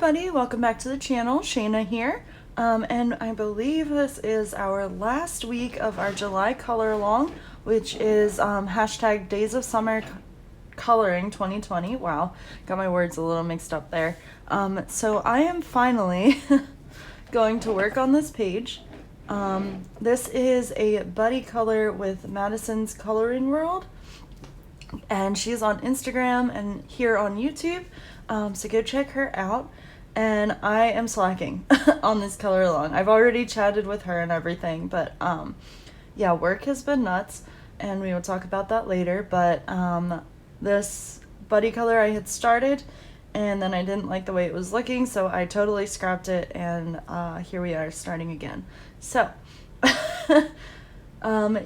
everybody, welcome back to the channel. Shayna here, and I believe this is our last week of our July color along, which is hashtag Days of Summer Coloring 2020. Wow, got my words a little mixed up there. So I am finally going to work on this page. This is a buddy color with Madison's Coloring World, and she's on Instagram and here on YouTube. So go check her out. And I am slacking on this color along. I've already chatted with her and everything, but yeah, work has been nuts, and we will talk about that later. But this buddy color I had started, and then I didn't like the way it was looking, so I totally scrapped it, and here we are starting again. So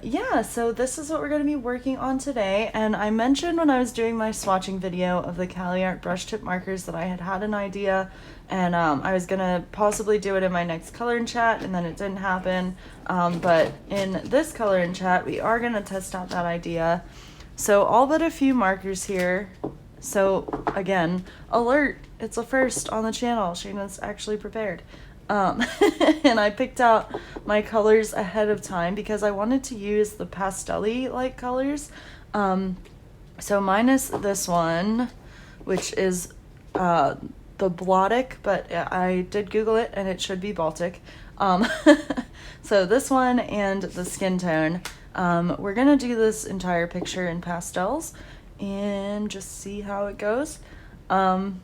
yeah, so this is what we're going to be working on today. And I mentioned when I was doing my swatching video of the Cali Art brush tip markers that I had an idea, and I was going to possibly do it in my next color and chat, and then it didn't happen. But in this color and chat, we are going to test out that idea. So all but a few markers here. So again, alert, it's a first on the channel. Shayna's actually prepared. And I picked out my colors ahead of time because I wanted to use the pastel-y like colors. So minus this one, which is the Baltic, but I did Google it and it should be Baltic. So this one and the skin tone. We're gonna do this entire picture in pastels and just see how it goes. I'm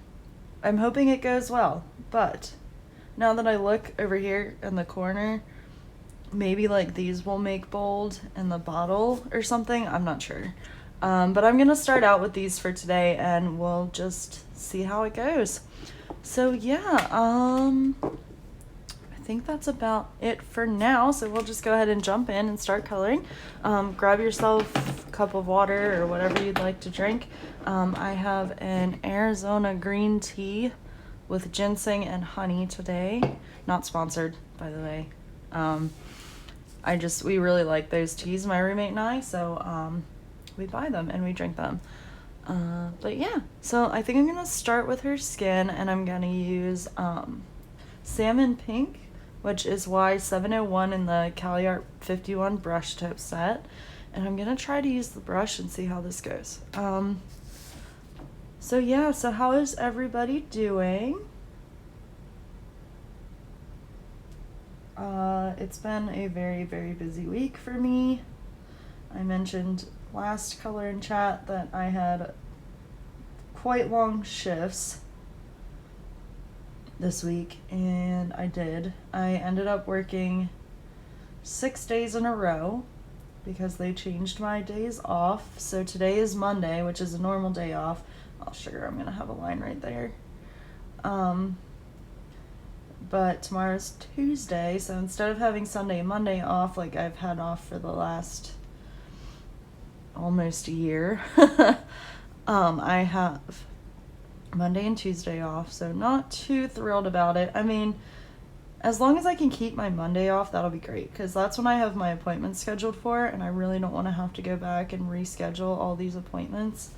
hoping it goes well, but now that I look over here in the corner, maybe like these will make bold in the bottle or something. I'm not sure. But I'm going to start out with these for today, and we'll just see how it goes. So yeah, I think that's about it for now. So we'll just go ahead and jump in and start coloring. Grab yourself a cup of water or whatever you'd like to drink. I have an Arizona green tea with ginseng and honey today. Not sponsored, by the way. We really like those teas, my roommate and I, so we buy them and we drink them. But yeah, so I think I'm gonna start with her skin, and I'm gonna use Salmon Pink, which is Y701 in the Cali Art 51 brush tip set. And I'm gonna try to use the brush and see how this goes. So yeah, so how is everybody doing? It's been a very, very busy week for me. I mentioned last color and chat that I had quite long shifts this week, and I did. I ended up working 6 days in a row because they changed my days off. So today is Monday, which is a normal day off. Oh, sugar, I'm gonna have a line right there. But tomorrow's Tuesday, so instead of having Sunday and Monday off like I've had off for the last almost a year, I have Monday and Tuesday off, so not too thrilled about it. I mean, as long as I can keep my Monday off, that'll be great, because that's when I have my appointments scheduled for, and I really don't want to have to go back and reschedule all these appointments.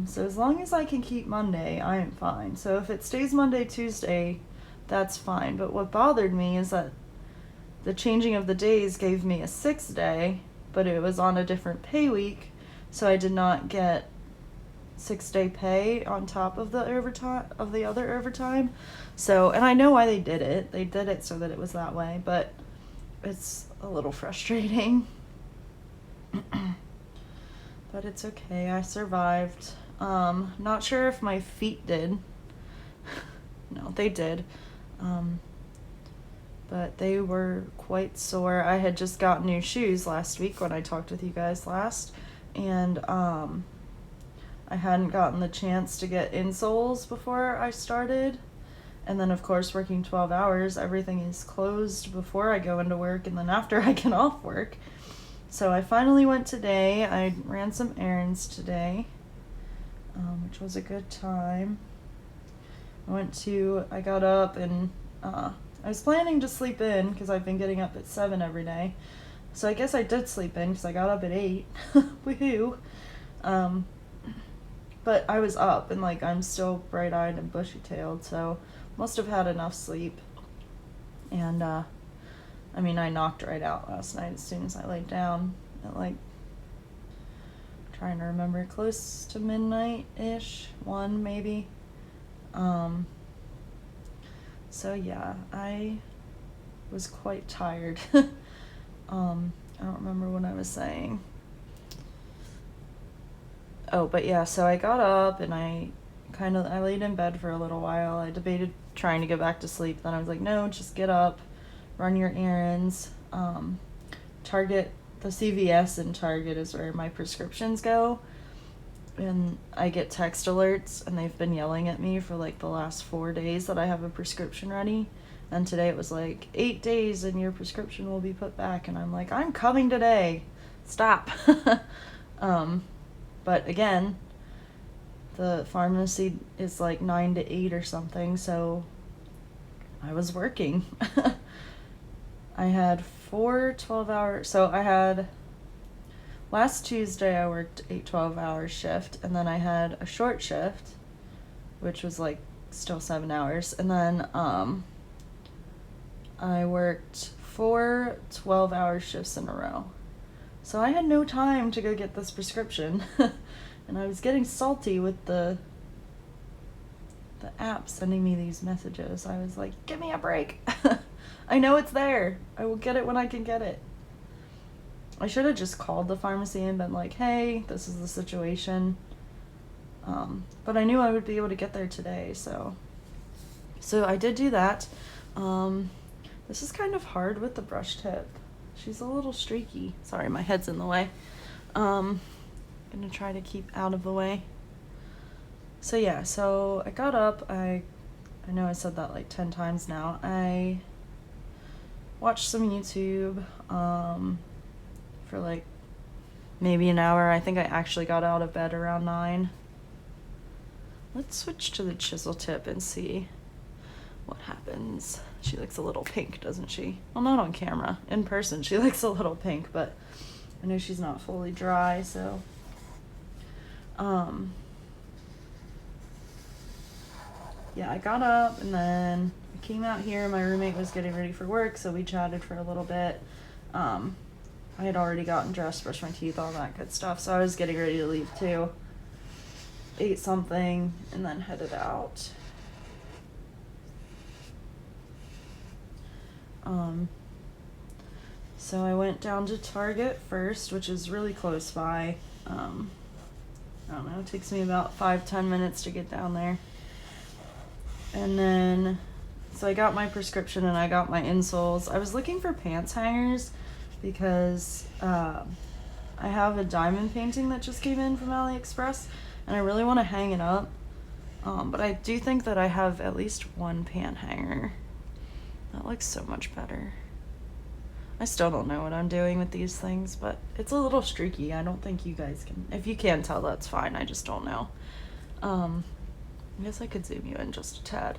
So as long as I can keep Monday, I am fine. So if it stays Monday, Tuesday, that's fine. But what bothered me is that the changing of the days gave me a 6th day, but it was on a different pay week, so I did not get 6-day pay on top of the overtime, of the other overtime. So, and I know why they did it. They did it so that it was that way, but it's a little frustrating. But it's okay, I survived. Not sure if my feet did. No, they did. But they were quite sore. I had just got new shoes last week when I talked with you guys last, and I hadn't gotten the chance to get insoles before I started. And then, of course, working 12 hours, everything is closed before I go into work and then after I get off work. So I finally went today. I ran some errands today, which was a good time. I got up and I was planning to sleep in because I've been getting up at 7 every day. So I guess I did sleep in because I got up at 8. Woohoo. but I was up and like I'm still bright-eyed and bushy-tailed, so must have had enough sleep. And I mean, I knocked right out last night as soon as I laid down at like, trying to remember, close to midnight-ish, 1 maybe. So yeah, I was quite tired. I don't remember what I was saying. Oh, but yeah, so I got up and I laid in bed for a little while. I debated trying to go back to sleep. Then I was like, no, just get up, run your errands. Target, the CVS in Target is where my prescriptions go. And I get text alerts, and they've been yelling at me for like the last 4 days that I have a prescription ready. And today it was like 8 days and your prescription will be put back. And I'm like, I'm coming today. Stop. But again, the pharmacy is like 9 to 8 or something, so I was working. I had 4 12-hour, so I had, last Tuesday I worked a 12-hour shift, and then I had a short shift, which was like still 7 hours, and then I worked 4 12-hour shifts in a row. So I had no time to go get this prescription. And I was getting salty with the app sending me these messages. I was like, give me a break. I know it's there. I will get it when I can get it. I should have just called the pharmacy and been like, hey, this is the situation. But I knew I would be able to get there today, so I did do that. This is kind of hard with the brush tip. She's a little streaky. Sorry, my head's in the way. Gonna try to keep out of the way. So yeah, so I got up. I know I said that like 10 times now. I watched some YouTube for like maybe an hour. I think I actually got out of bed around 9. Let's switch to the chisel tip and see what happens. She looks a little pink, doesn't she? Well, not on camera. In person, she looks a little pink, but I know she's not fully dry, so. Yeah, I got up and then I came out here. My roommate was getting ready for work, so we chatted for a little bit. I had already gotten dressed, brushed my teeth, all that good stuff, so I was getting ready to leave too. Ate something and then headed out. So I went down to Target first, which is really close by. I don't know, it takes me about 5-10 minutes to get down there. And then, so I got my prescription and I got my insoles. I was looking for pants hangers because I have a diamond painting that just came in from AliExpress and I really want to hang it up. But I do think that I have at least one pant hanger. That looks so much better. I still don't know what I'm doing with these things, but it's a little streaky. I don't think you guys can. If you can tell, that's fine. I just don't know. I guess I could zoom you in just a tad.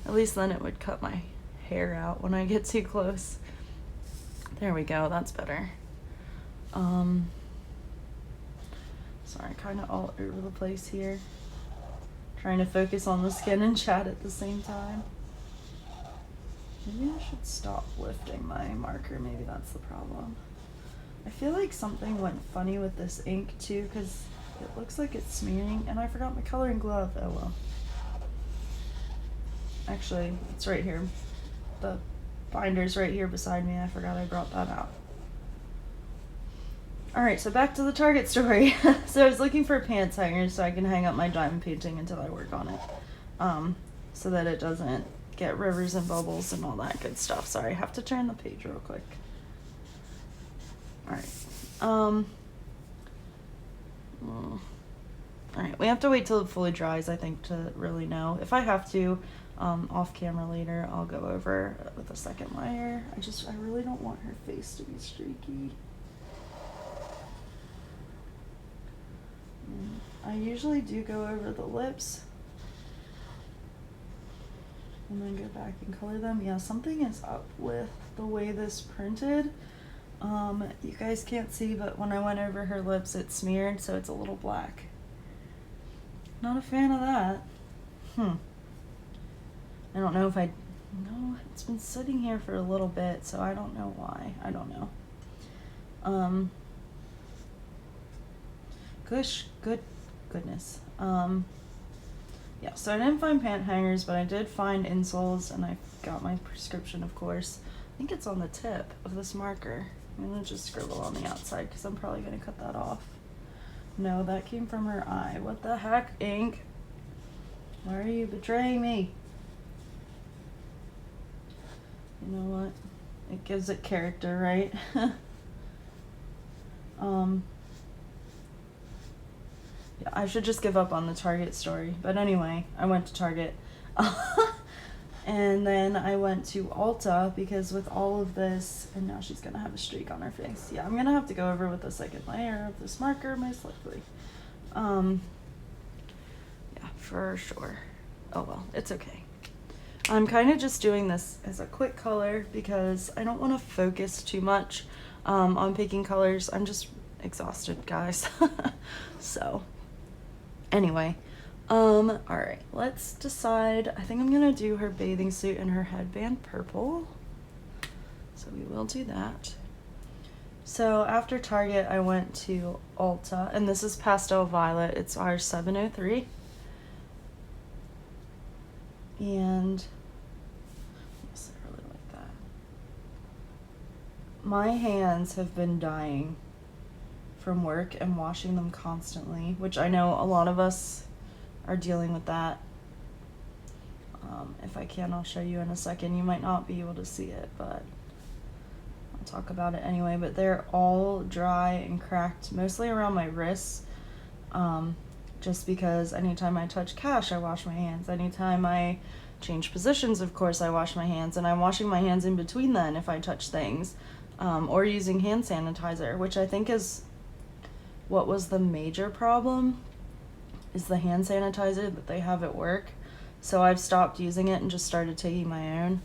At least then it would cut my hair out when I get too close. There we go. That's better. Sorry, kind of all over the place here. Trying to focus on the skin and chat at the same time. Maybe I should stop lifting my marker. Maybe that's the problem. I feel like something went funny with this ink too, because it looks like it's smearing, and I forgot my coloring glove. Oh well. Actually, it's right here. The binder's right here beside me. I forgot I brought that out. Alright, so back to the Target story. So I was looking for pants hangers so I can hang up my diamond painting until I work on it. So that it doesn't get rivers and bubbles and all that good stuff. Sorry, I have to turn the page real quick. Alright. Alright, we have to wait till it fully dries, I think, to really know. If I have to, off camera later, I'll go over with a second layer. I really don't want her face to be streaky. I usually do go over the lips and then go back and color them. Yeah, something is up with the way this printed. You guys can't see, but when I went over her lips, it smeared, so it's a little black. Not a fan of that. I don't know if I... No, it's been sitting here for a little bit, so I don't know why. I don't know. Goodness. Yeah, so I didn't find pant hangers, but I did find insoles, and I got my prescription, of course. I think it's on the tip of this marker. I'm gonna just scribble on the outside, because I'm probably gonna cut that off. No, that came from her eye. What the heck, ink? Why are you betraying me? You know what? It gives it character, right? Yeah, I should just give up on the Target story. But anyway, I went to Target. And then I went to Ulta because with all of this, and now she's gonna have a streak on her face. Yeah, I'm gonna have to go over with the second layer of this marker, most likely. Yeah, for sure. Oh well, it's okay. I'm kind of just doing this as a quick color because I don't want to focus too much on picking colors. I'm just exhausted, guys. So, anyway. Alright, let's decide. I think I'm gonna do her bathing suit and her headband purple. So we will do that. So after Target, I went to Ulta, and this is Pastel Violet. It's R703. And yes, I really like that. My hands have been dying from work and washing them constantly, which I know a lot of us are dealing with that. If I can, I'll show you in a second. You might not be able to see it, but I'll talk about it anyway. But they're all dry and cracked, mostly around my wrists, just because anytime I touch cash, I wash my hands. Anytime I change positions, of course, I wash my hands, and I'm washing my hands in between then if I touch things, or using hand sanitizer, which I think is what was the major problem, is the hand sanitizer that they have at work. So I've stopped using it and just started taking my own,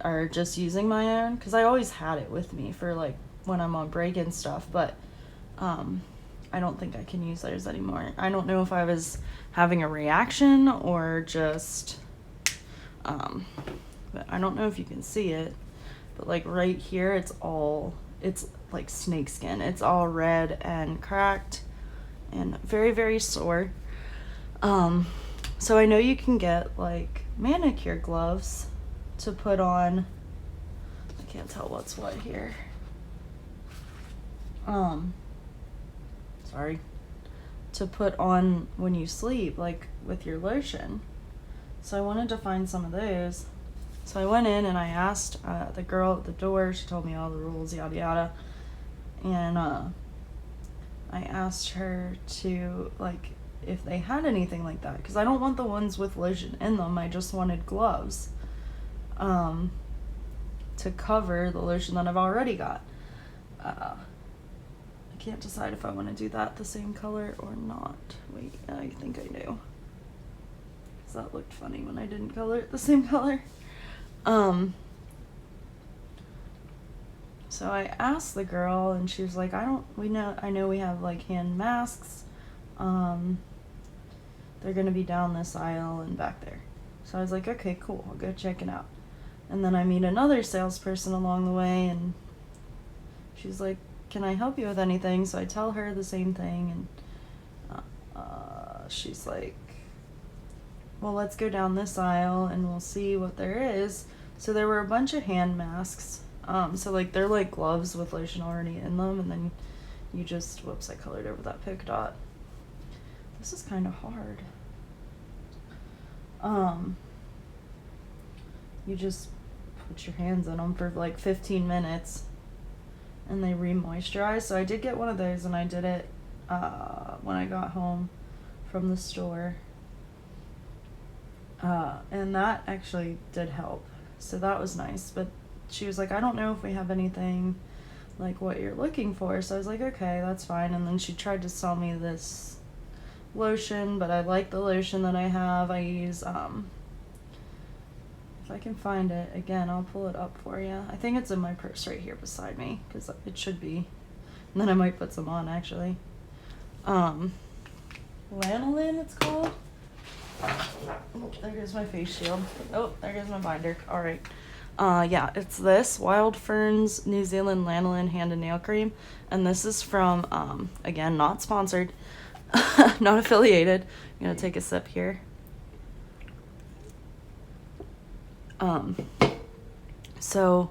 or just using my own, because I always had it with me for like when I'm on break and stuff, but I don't think I can use theirs anymore. I don't know if I was having a reaction or just but I don't know if you can see it, but like right here, it's like snake skin. It's all red and cracked and very, very sore. So I know you can get like manicure gloves to put on. I can't tell what's what here. Sorry. To put on when you sleep, like with your lotion. So I wanted to find some of those. So I went in and I asked the girl at the door. She told me all the rules, yada yada. And I asked her to, like, if they had anything like that, because I don't want the ones with lotion in them. I just wanted gloves to cover the lotion that I've already got. I can't decide if I want to do that the same color or not. Wait, I think I do, because that looked funny when I didn't color it the same color. So I asked the girl, and she was like, I know we have like hand masks. They're gonna be down this aisle and back there. So I was like, okay, cool, I'll go check it out. And then I meet another salesperson along the way, and she's like, can I help you with anything? So I tell her the same thing, and she's like, well, let's go down this aisle and we'll see what there is. So there were a bunch of hand masks. So like they're like gloves with lotion already in them, and then you just, whoops, I colored over that polka dot. This is kind of hard. You just put your hands in them for like 15 minutes and they re-moisturize. So I did get one of those, and I did it when I got home from the store. And that actually did help. So that was nice. But she was like, I don't know if we have anything like what you're looking for. So I was like, okay, that's fine. And then she tried to sell me this lotion, but I like the lotion that I have. I use, if I can find it, again, I'll pull it up for you. I think it's in my purse right here beside me, because it should be. And then I might put some on, actually. lanolin, it's called. Oh, there goes my face shield. Oh, there goes my binder. All right. Yeah, it's this Wild Ferns New Zealand lanolin hand and nail cream, and this is from again, not sponsored, not affiliated. I'm gonna take a sip here. So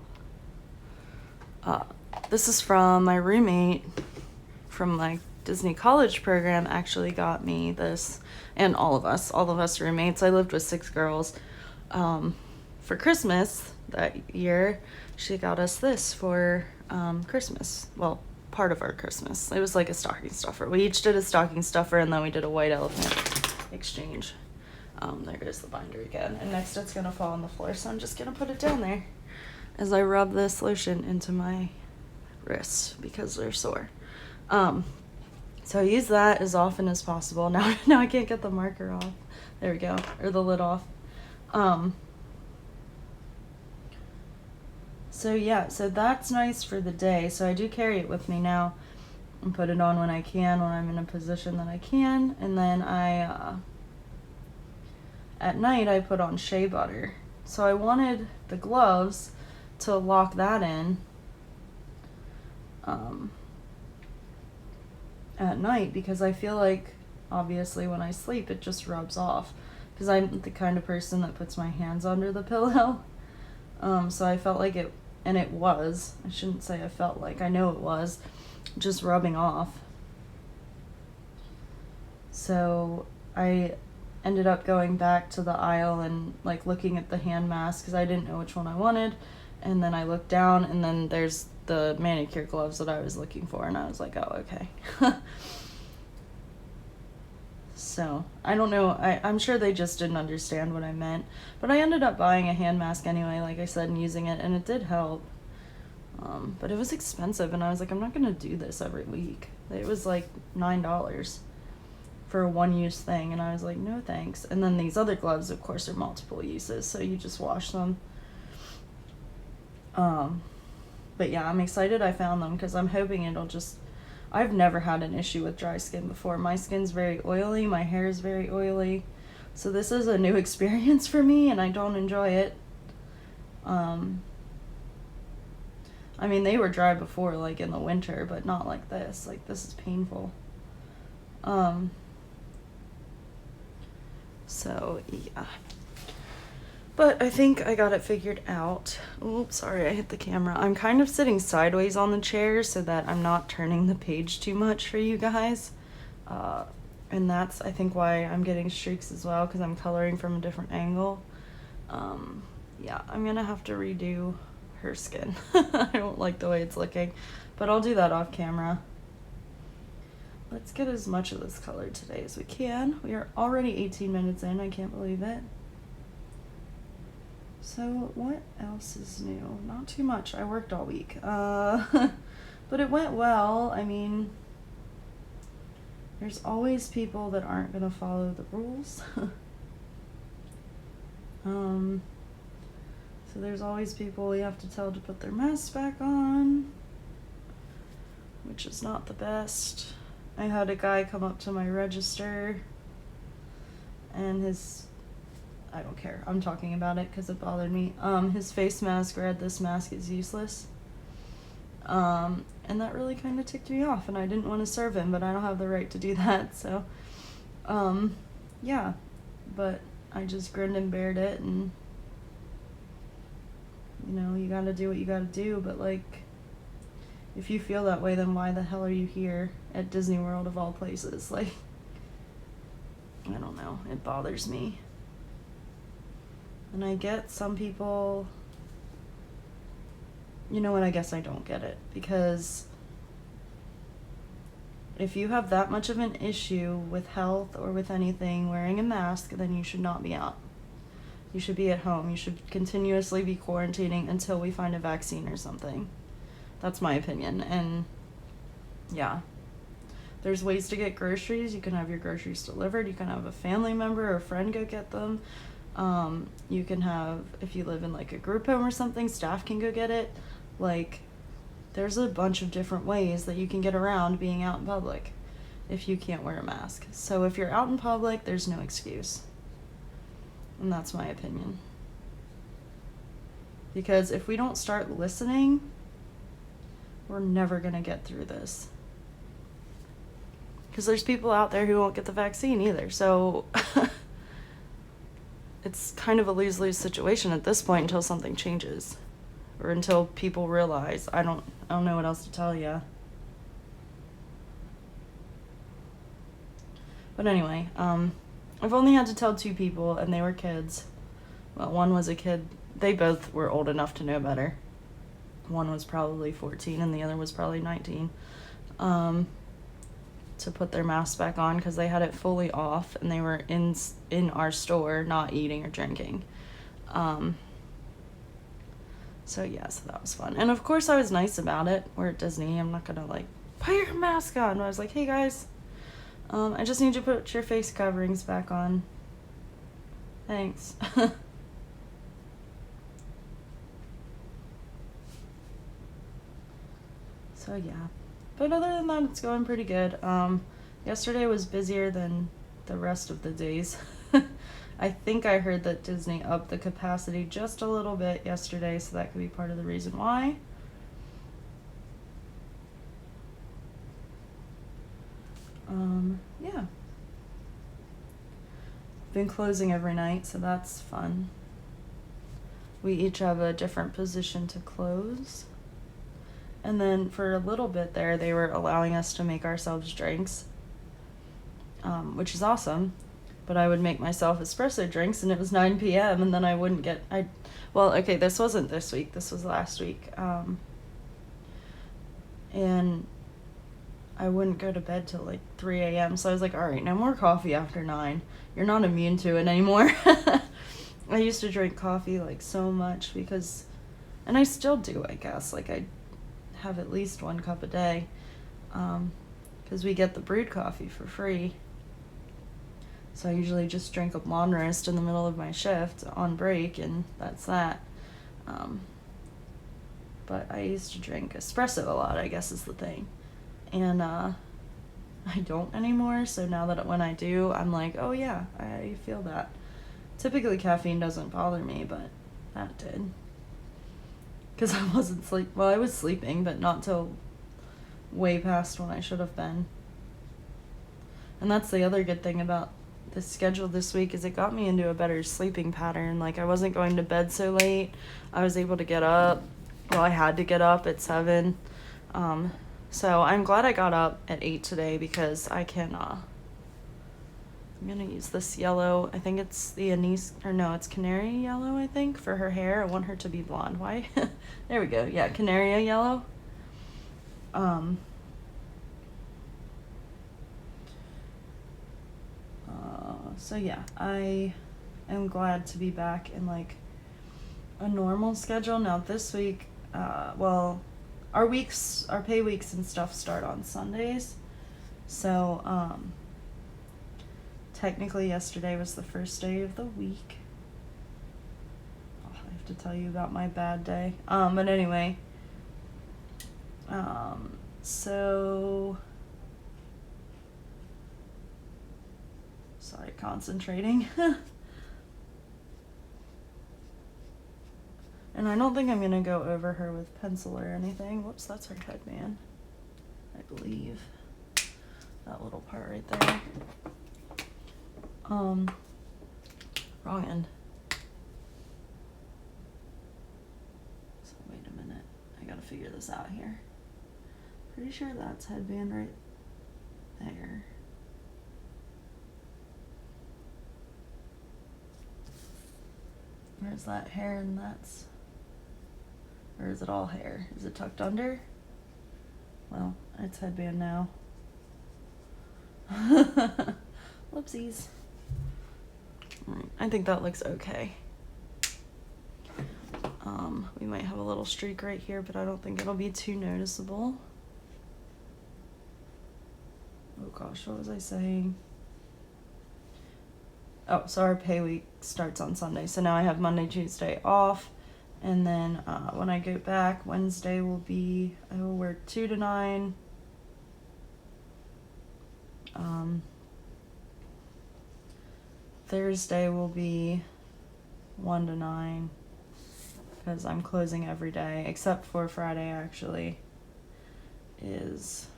this is from my roommate from my Disney college program actually got me this, and all of us roommates. I lived with 6 girls. For Christmas that year, she got us this for Christmas. Well, part of our Christmas. It was like a stocking stuffer. We each did a stocking stuffer, and then we did a white elephant exchange. There goes the binder again. And next it's gonna fall on the floor, so I'm just gonna put it down there as I rub this lotion into my wrists because they're sore. So I use that as often as possible. Now I can't get the marker off. There we go, or the lid off. So yeah, so that's nice for the day. So I do carry it with me now and put it on when I can, when I'm in a position that I can. And then at night I put on shea butter. So I wanted the gloves to lock that in at night, because I feel like obviously when I sleep it just rubs off, because I'm the kind of person that puts my hands under the pillow. So I felt like it, and it was, I shouldn't say I felt like, I know it was just rubbing off. So I ended up going back to the aisle and like looking at the hand mask because I didn't know which one I wanted, and then I looked down and then there's the manicure gloves that I was looking for, and I was like, oh, okay. So I don't know, I'm sure they just didn't understand what I meant, but I ended up buying a hand mask anyway, like I said, and using it, and it did help. But it was expensive, and I was like, I'm not gonna do this every week. It was like $9 for a one-use thing, and I was like, no thanks. And then these other gloves, of course, are multiple uses, so you just wash them. But yeah, I'm excited I found them because I'm hoping it'll just, I've never had an issue with dry skin before. My skin's very oily, my hair is very oily, so this is a new experience for me, and I don't enjoy it. I mean, they were dry before, like in the winter, but not like this. Like, this is painful. So yeah, but I think I got it figured out. Oops, sorry, I hit the camera. I'm kind of sitting sideways on the chair so that I'm not turning the page too much for you guys. And that's, I think, why I'm getting streaks as well, because I'm coloring from a different angle. Yeah, I'm gonna have to redo her skin. I don't like the way it's looking, but I'll do that off camera. Let's get as much of this color today as we can. We are already 18 minutes in, I can't believe it. So what else is new? Not too much. I worked all week. But it went well. I mean, there's always people that aren't gonna follow the rules. So there's always people we have to tell to put their masks back on, which is not the best. I had a guy come up to my register, and I don't care, I'm talking about it because it bothered me. His face mask read, "This mask is useless." And that really kind of ticked me off, and I didn't want to serve him, but I don't have the right to do that, so, yeah. But I just grinned and bared it, and, you know, you gotta do what you gotta do, but, like, if you feel that way, then why the hell are you here at Disney World of all places? Like, I don't know, it bothers me. And I get some people, you know what, I guess I don't get it, because if you have that much of an issue with health or with anything, wearing a mask, then you should not be out. You should be at home. You should continuously be quarantining until we find a vaccine or something. That's my opinion. And yeah, there's ways to get groceries. You can have your groceries delivered. You can have a family member or a friend go get them. You can have, if you live in like a group home or something, staff can go get it. Like, there's a bunch of different ways that you can get around being out in public. if you can't wear a mask. So if you're out in public, there's no excuse. And that's my opinion. Because if we don't start listening, we're never going to get through this. Because there's people out there who won't get the vaccine either. So it's kind of a lose-lose situation at this point until something changes. Or until people realize. I don't know what else to tell you. But anyway, I've only had to tell 2 people, and they were kids. Well, one was a kid. They both were old enough to know better. One was probably 14, and the other was probably 19. To put their masks back on because they had it fully off, and they were in our store, not eating or drinking. So yeah, so that was fun. And of course I was nice about it. We're at Disney. I'm not gonna like, put your mask on. I was like, hey guys, I just need you to put your face coverings back on. Thanks. So yeah. But other than that, it's going pretty good. Yesterday was busier than the rest of the days. I think I heard that Disney upped the capacity just a little bit yesterday, so that could be part of the reason why. Yeah. Been closing every night, so that's fun. We each have a different position to close. And then for a little bit there, they were allowing us to make ourselves drinks, which is awesome. But I would make myself espresso drinks, and it was 9 p.m., and then I wouldn't get... Well, okay, this wasn't this week. This was last week. And I wouldn't go to bed till like 3 a.m., so I was like, all right, no more coffee after 9. You're not immune to it anymore. I used to drink coffee like so much because... And I still do, I guess. Like, I have at least 1 cup a day because we get the brewed coffee for free. So I usually just drink a blonde roast in the middle of my shift on break, and that's that. But I used to drink espresso a lot, I guess is the thing. And I don't anymore, so now that when I do, I'm like, oh yeah, I feel that. Typically caffeine doesn't bother me, but that did. Because I wasn't well, I was sleeping, but not till way past when I should have been. And that's the other good thing about the schedule this week is it got me into a better sleeping pattern. Like, I wasn't going to bed so late. I was able to get up. Well, I had to get up at 7. So I'm glad I got up at 8 today because I can, I'm going to use this yellow. I think it's the anise, or no, it's canary yellow, I think, for her hair. I want her to be blonde. Why? There we go. Yeah, canary yellow. So yeah, I am glad to be back in like a normal schedule. Now this week, well, our pay weeks and stuff start on Sundays. So, technically yesterday was the first day of the week. Oh, I have to tell you about my bad day. But anyway, so... Sorry, concentrating. And I don't think I'm going to go over her with pencil or anything. Whoops, that's her headband, I believe. That little part right there. Wrong end. So wait a minute. I gotta figure this out here. Pretty sure that's headband right there. Where's that hair and that's... Or is it all hair? Is it tucked under? Well, it's headband now. Whoopsies. Alright, I think that looks okay. We might have a little streak right here, but I don't think it'll be too noticeable. Oh gosh, what was I saying? Oh, so our pay week starts on Sunday. So now I have Monday, Tuesday off. And then when I go back, Wednesday will be, I will work 2 to 9. Thursday will be 1 to 9 because I'm closing every day except for Friday actually is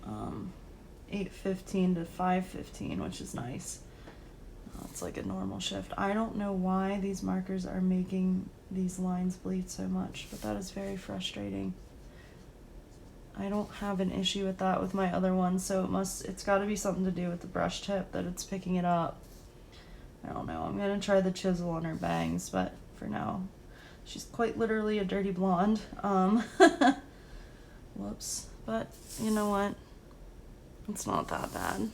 8:15 to 5:15, which is nice. It's like a normal shift. I don't know why these markers are making these lines bleed so much, but that is very frustrating. I don't have an issue with that with my other one, so it's got to be something to do with the brush tip that it's picking it up. I don't know. I'm gonna try the chisel on her bangs, but for now, she's quite literally a dirty blonde. Whoops. But you know what? It's not that bad.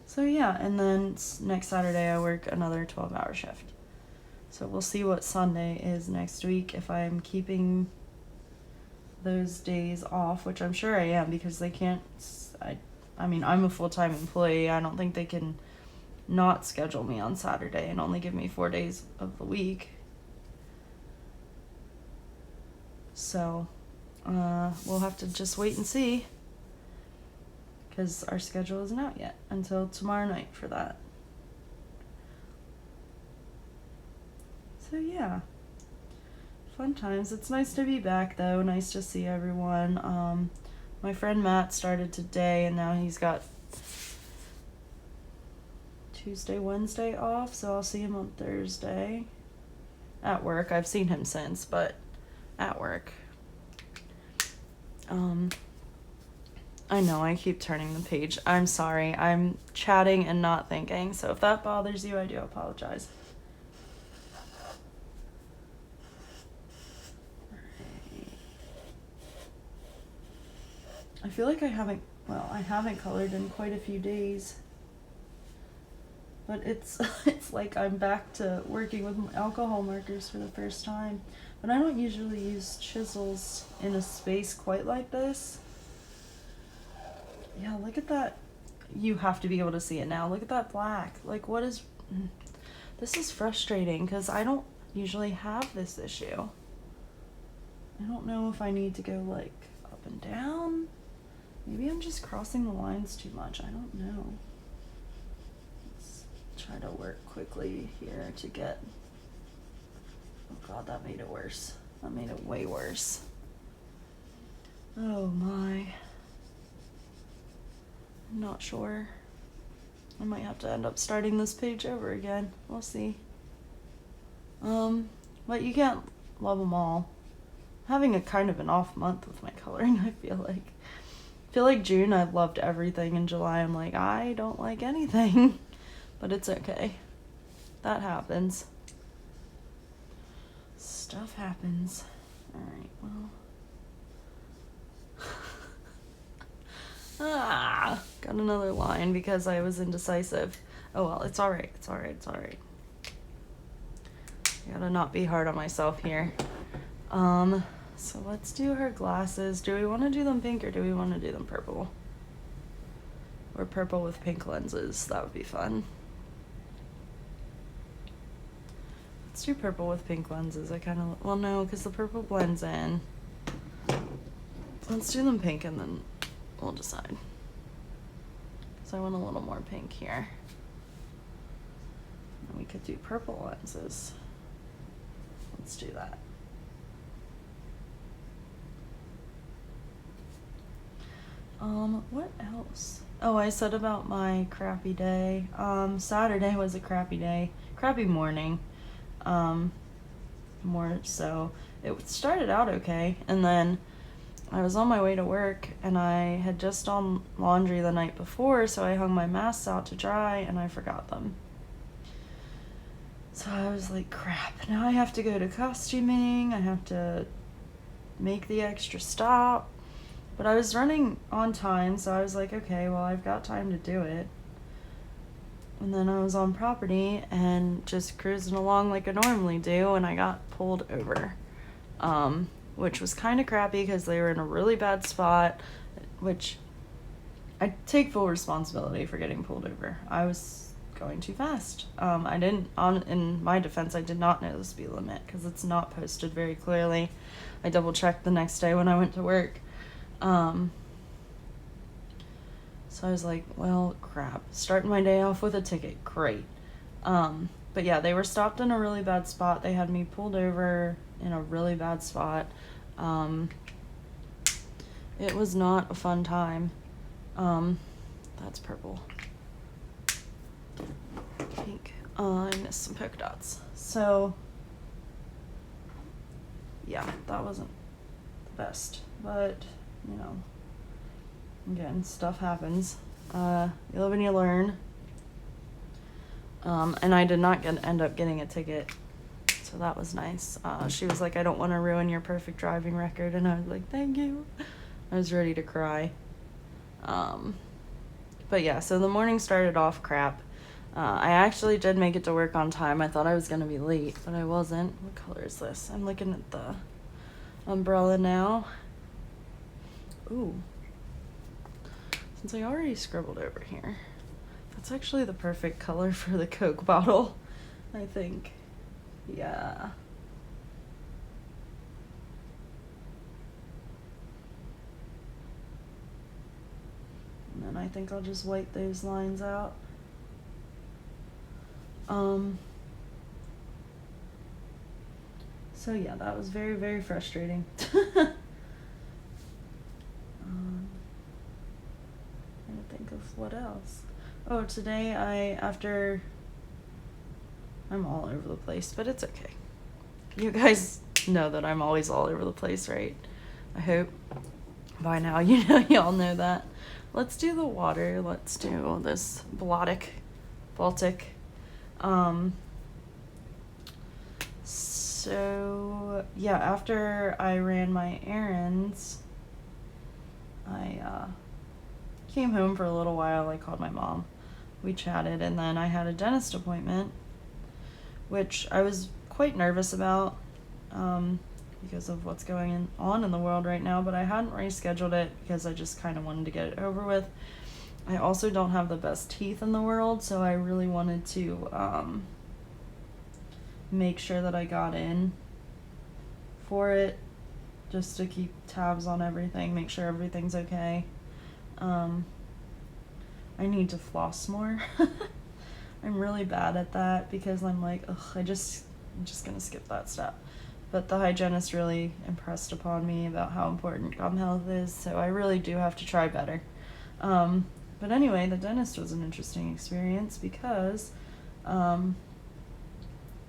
So yeah, and then next Saturday I work another 12-hour shift. So we'll see what Sunday is next week, if I'm keeping those days off, which I'm sure I am, because they can't, I mean, I'm a full-time employee. I don't think they can not schedule me on Saturday and only give me 4 days of the week. So, we'll have to just wait and see, because our schedule isn't out yet until tomorrow night for that. So yeah, fun times. It's nice to be back though, nice to see everyone. My friend Matt started today and now he's got Tuesday, Wednesday off, so I'll see him on Thursday at work. I've seen him since, but at work. I know I keep turning the page. I'm sorry. I'm chatting and not thinking, so if that bothers you, I do apologize. I feel like I haven't colored in quite a few days. But it's like I'm back to working with alcohol markers for the first time. But I don't usually use chisels in a space quite like this. Yeah, look at that. You have to be able to see it now. Look at that black. Like, what is... This is frustrating because I don't usually have this issue. I don't know if I need to go, like, up and down. Maybe I'm just crossing the lines too much. I don't know. Let's try to work quickly here to get... Oh god, that made it worse. That made it way worse. Oh my. I'm not sure. I might have to end up starting this page over again. We'll see. But you can't love them all. Having a kind of an off month with my coloring, I feel like. I feel like June I loved everything, and July I'm like, I don't like anything. But it's okay. That happens. Stuff happens. Alright, well. Got another line because I was indecisive. Oh well, it's alright, it's alright, it's alright. I gotta not be hard on myself here. So let's do her glasses. Do we want to do them pink or do we want to do them purple? Or purple with pink lenses. That would be fun. Let's do purple with pink lenses. I kind of... Well, no, because the purple blends in. Let's do them pink and then we'll decide. Because I want a little more pink here. And we could do purple lenses. Let's do that. What else? Oh, I said about my crappy day. Saturday was a crappy day. Crappy morning. More so. It started out okay, and then I was on my way to work, and I had just done laundry the night before, so I hung my masks out to dry, and I forgot them. So I was like, crap, now I have to go to costuming, I have to make the extra stop. But I was running on time, so I was like, okay, well, I've got time to do it. And then I was on property and just cruising along like I normally do, and I got pulled over. Which was kind of crappy because they were in a really bad spot, which I take full responsibility for getting pulled over. I was going too fast. In my defense, I did not know the speed limit because it's not posted very clearly. I double checked the next day when I went to work. So I was like, well, crap. Starting my day off with a ticket. Great. But yeah, they were stopped in a really bad spot. They had me pulled over in a really bad spot. It was not a fun time. That's purple. Pink. I missed some polka dots. So, yeah, that wasn't the best. But, you know, again, stuff happens. You live and you learn. And I did not end up getting a ticket, so that was nice. She was like, I don't want to ruin your perfect driving record, and I was like, thank you. I was ready to cry. But yeah, so the morning started off crap. I actually did make it to work on time. I thought I was going to be late, but I wasn't. What color is this? I'm looking at the umbrella now. Ooh. Since I already scribbled over here, that's actually the perfect color for the Coke bottle, I think. Yeah. And then I think I'll just wipe those lines out. So yeah, that was very, very frustrating. Trying to think of what else. Oh, today I'm all over the place, but it's okay. You guys know that I'm always all over the place, right? I hope by now y'all know that. Let's do the water. Let's do this Baltic. So yeah, after I ran my errands, I came home for a little while. I called my mom. We chatted, and then I had a dentist appointment, which I was quite nervous about because of what's going on in the world right now, but I hadn't rescheduled it because I just kind of wanted to get it over with. I also don't have the best teeth in the world, so I really wanted to make sure that I got in for it, just to keep tabs on everything, make sure everything's okay. I need to floss more. I'm really bad at that because I'm like, ugh, I'm just gonna skip that step. But the hygienist really impressed upon me about how important gum health is, so I really do have to try better. But anyway, the dentist was an interesting experience because, and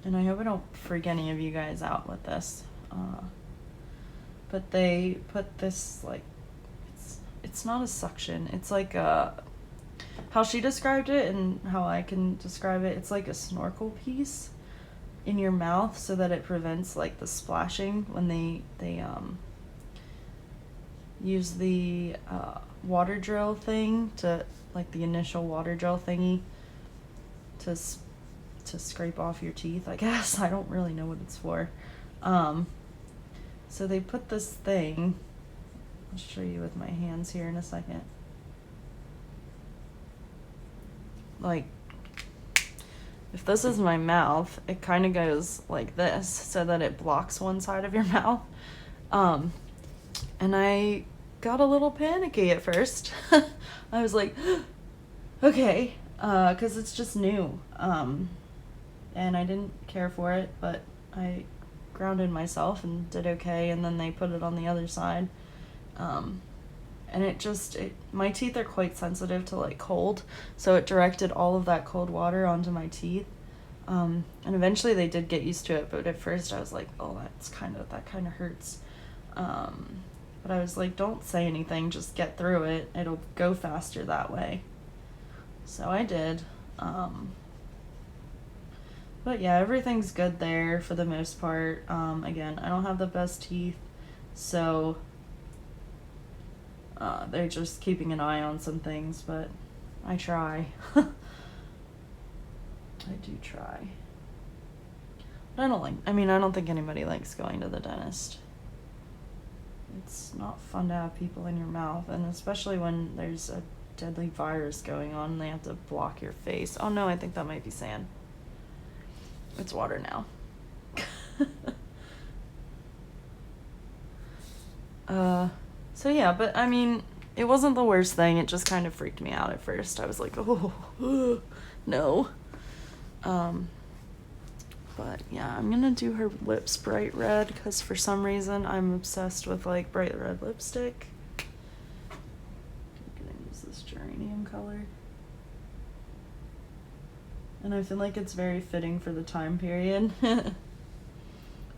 I hope I don't freak any of you guys out with this, but they put this, like, it's not a suction, it's like how she described it and how I can describe it, it's like a snorkel piece in your mouth so that it prevents like the splashing when they use the water drill thing to, like, the initial water drill thingy to scrape off your teeth, I guess. I don't really know what it's for. So they put this thing, I'll show you with my hands here in a second. Like, if this is my mouth, it kind of goes like this so that it blocks one side of your mouth. And I got a little panicky at first. I was like, okay, because it's just new. And I didn't care for it, but I grounded myself and did okay, and then they put it on the other side. And my teeth are quite sensitive to, like, cold, so it directed all of that cold water onto my teeth. And eventually they did get used to it, but at first I was like, oh, that kind of hurts. But I was like, don't say anything, just get through it. It'll go faster that way. So I did. But yeah, everything's good there for the most part. Again, I don't have the best teeth, so they're just keeping an eye on some things, but I try. I do try. But I don't think anybody likes going to the dentist. It's not fun to have people in your mouth, and especially when there's a deadly virus going on and they have to block your face. Oh no, I think that might be sand. It's water now. So yeah, but I mean, it wasn't the worst thing. It just kind of freaked me out at first. I was like, oh, no. But yeah, I'm gonna do her lips bright red because for some reason I'm obsessed with like bright red lipstick. I'm gonna use this geranium color. And I feel like it's very fitting for the time period.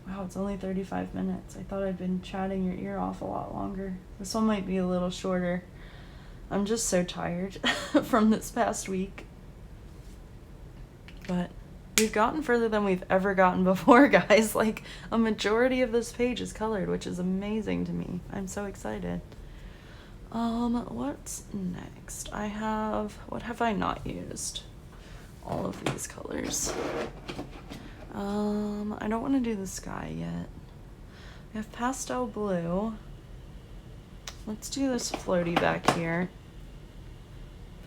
Wow, it's only 35 minutes. I thought I'd been chatting your ear off a lot longer. This one might be a little shorter. I'm just so tired from this past week. But we've gotten further than we've ever gotten before, guys. Like, a majority of this page is colored, which is amazing to me. I'm so excited. What's next? What have I not used? All of these colors. I don't want to do the sky yet. We have pastel blue. Let's do this floaty back here.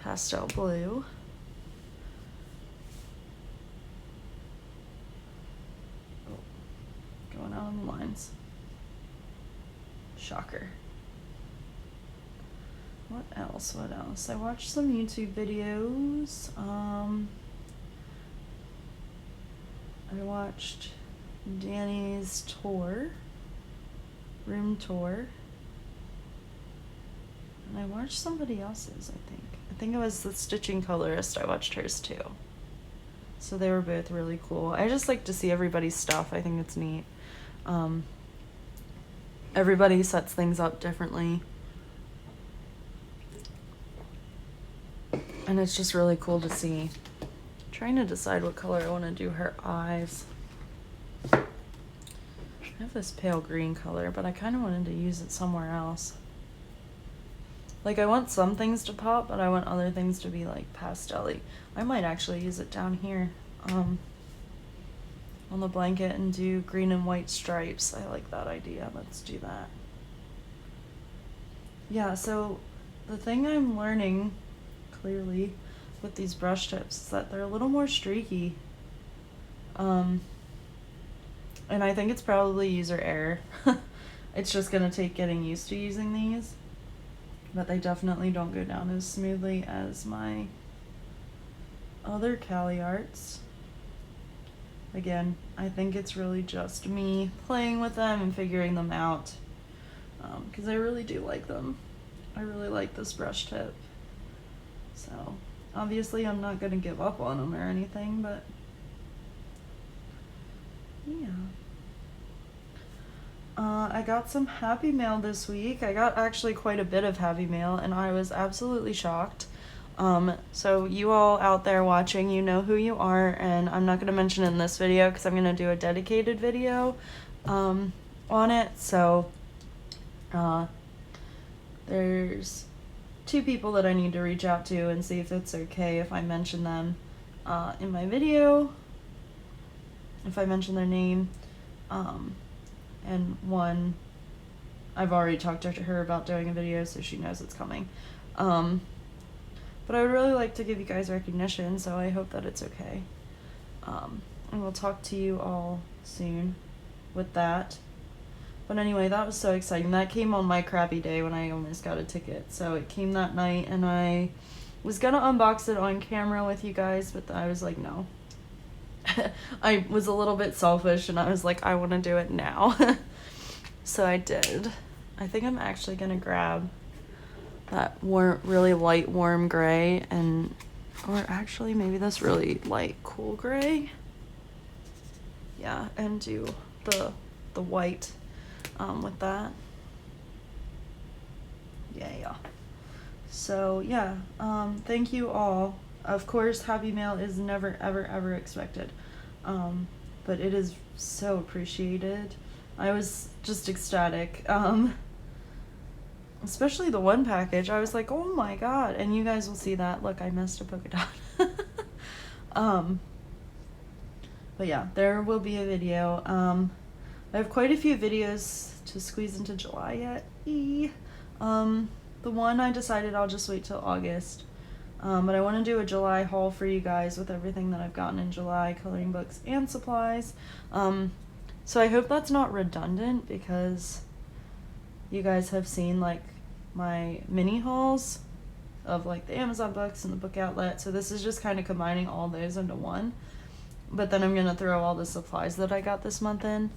Pastel blue. Oh, going out on the lines. Shocker. What else? I watched some YouTube videos. I watched Danny's room tour. And I watched somebody else's, I think. I think it was the Stitching Colorist. I watched hers too. So they were both really cool. I just like to see everybody's stuff. I think it's neat. Everybody sets things up differently. And it's just really cool to see. Trying to decide what color I want to do her eyes. I have this pale green color, but I kind of wanted to use it somewhere else. Like, I want some things to pop, but I want other things to be like pastel-y. I might actually use it down here on the blanket and do green and white stripes. I like that idea. Let's do that. Yeah, so the thing I'm learning clearly with these brush tips is that they're a little more streaky. And I think it's probably user error. It's just gonna take getting used to using these. But they definitely don't go down as smoothly as my other Cali Arts. Again, I think it's really just me playing with them and figuring them out. Because I really do like them. I really like this brush tip. So, obviously I'm not going to give up on them or anything, but yeah. I got some Happy Mail this week. I got actually quite a bit of Happy Mail, and I was absolutely shocked. So you all out there watching, you know who you are, and I'm not going to mention it in this video because I'm going to do a dedicated video on it. So there's 2 people that I need to reach out to and see if it's okay if I mention them in my video, if I mention their name. And one, I've already talked to her about doing a video, so she knows it's coming. But I would really like to give you guys recognition, so I hope that it's okay. And we'll talk to you all soon with that. But anyway, that was so exciting. That came on my crappy day when I almost got a ticket. So it came that night, and I was gonna unbox it on camera with you guys, but I was like, no. I was a little bit selfish, and I was like, I want to do it now. So I did. I think I'm actually gonna grab that really light warm gray, or actually maybe this really light cool gray. Yeah, and do the white with that. Yeah. So yeah, thank you all. Of course, Happy Mail is never, ever, ever expected. But it is so appreciated. I was just ecstatic. Especially the one package. I was like, oh my god. And you guys will see that. Look, I missed a polka dot. But yeah, there will be a video. I have quite a few videos to squeeze into July yet. The one I decided I'll just wait till August. But I want to do a July haul for you guys with everything that I've gotten in July, coloring books and supplies. So I hope that's not redundant, because you guys have seen like my mini hauls of like the Amazon books and the book outlet. So this is just kind of combining all those into one. But then I'm going to throw all the supplies that I got this month in,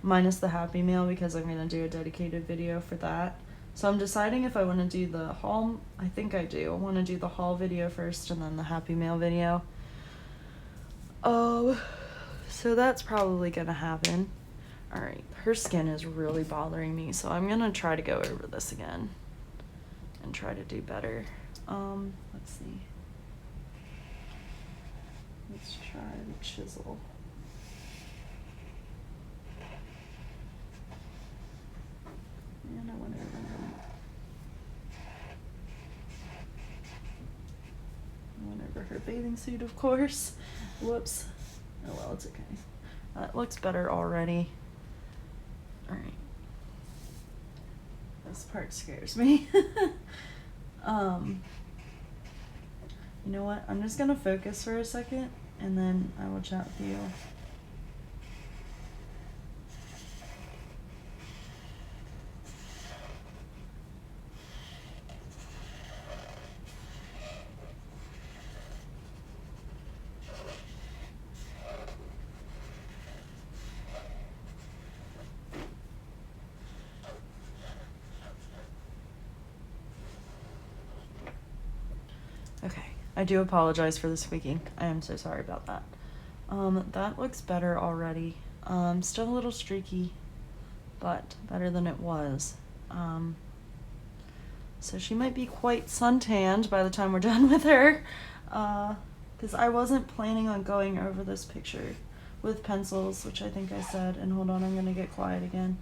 minus the Happy Meal, because I'm going to do a dedicated video for that. So I'm deciding if I want to do the haul. I think I do. I want to do the haul video first and then the Happy Meal video. So that's probably going to happen. Alright, her skin is really bothering me, so I'm going to try to go over this again and try to do better. Let's see. Let's try the chisel. And I went over her bathing suit, of course. Whoops. Oh well, it's okay. That looks better already. Alright. This part scares me. You know what? I'm just gonna focus for a second and then I will chat with you. Okay, I do apologize for the squeaking. I am so sorry about that. That looks better already. Still a little streaky, but better than it was. So she might be quite suntanned by the time we're done with her, because I wasn't planning on going over this picture with pencils, which I think I said, and hold on, I'm gonna get quiet again.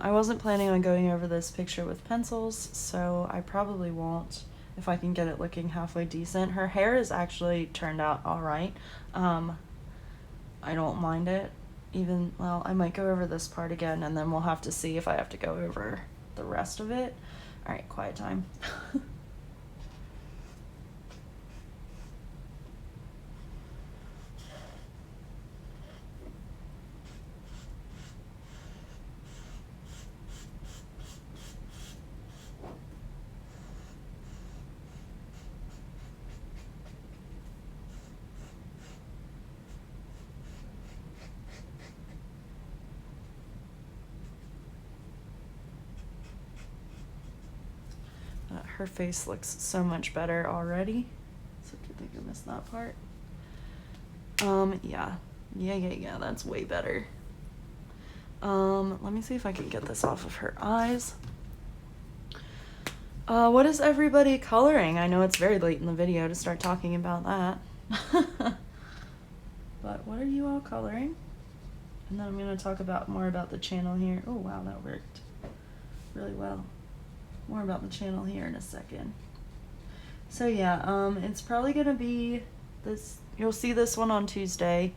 I wasn't planning on going over this picture with pencils, so I probably won't if I can get it looking halfway decent. Her hair is actually turned out alright. I don't mind it. Well, I might go over this part again, and then we'll have to see if I have to go over the rest of it. Alright, quiet time. Her face looks so much better already. So I think I missed that part. Yeah, that's way better. Let me see if I can get this off of her eyes. What is everybody coloring? I know it's very late in the video to start talking about that. But what are you all coloring? And then I'm going to talk more about the channel here. Oh wow, that worked really well. More about the channel here in a second. So yeah, it's probably gonna be this. You'll see this one on Tuesday,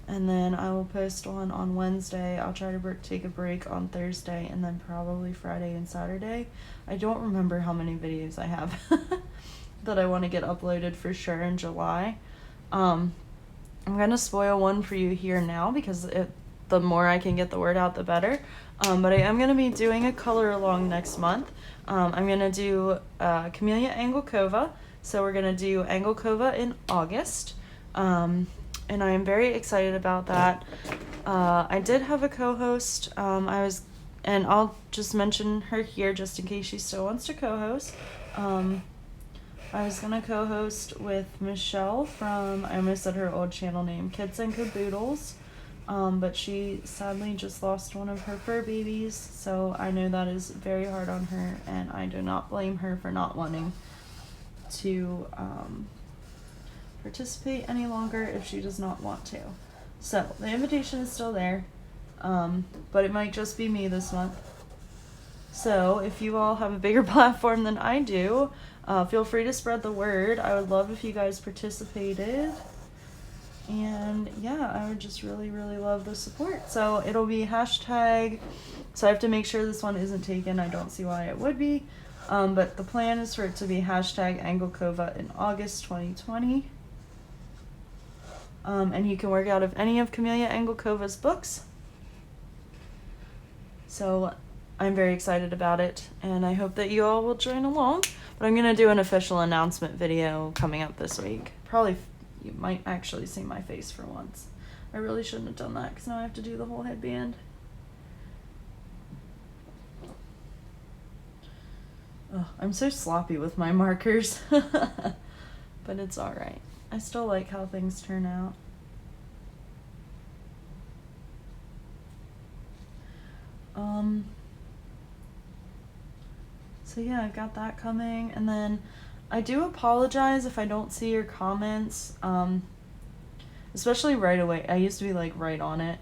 and then I will post one on Wednesday. I'll try to take a break on Thursday, and then probably Friday and Saturday. I don't remember how many videos I have that I want to get uploaded for sure in July. I'm gonna spoil one for you here now because the more I can get the word out, the better. But I am going to be doing a color along next month. I'm going to do Camellia Anglikova. So we're going to do Anglikova in August. And I am very excited about that. I did have a co-host. And I'll just mention her here just in case she still wants to co-host. I was going to co-host with Michelle from, I almost said her old channel name, Kids and Caboodles. But she sadly just lost one of her fur babies, so I know that is very hard on her, and I do not blame her for not wanting to participate any longer if she does not want to. So the invitation is still there, but it might just be me this month. So if you all have a bigger platform than I do, feel free to spread the word. I would love if you guys participated. And yeah, I would just really, really love the support. So it'll be hashtag So I have to make sure this one isn't taken. I don't see why it would be. But the plan is for it to be hashtag Angelkova in August 2020. And you can work out of any of Camelia Angelkova's books. So I'm very excited about it, and I hope that you all will join along. But I'm going to do an official announcement video coming up this week. Probably you might actually see my face for once. I really shouldn't have done that because now I have to do the whole headband. Oh, I'm so sloppy with my markers. But it's alright. I still like how things turn out. So yeah, I've got that coming, and then I do apologize if I don't see your comments, especially right away. I used to be like right on it,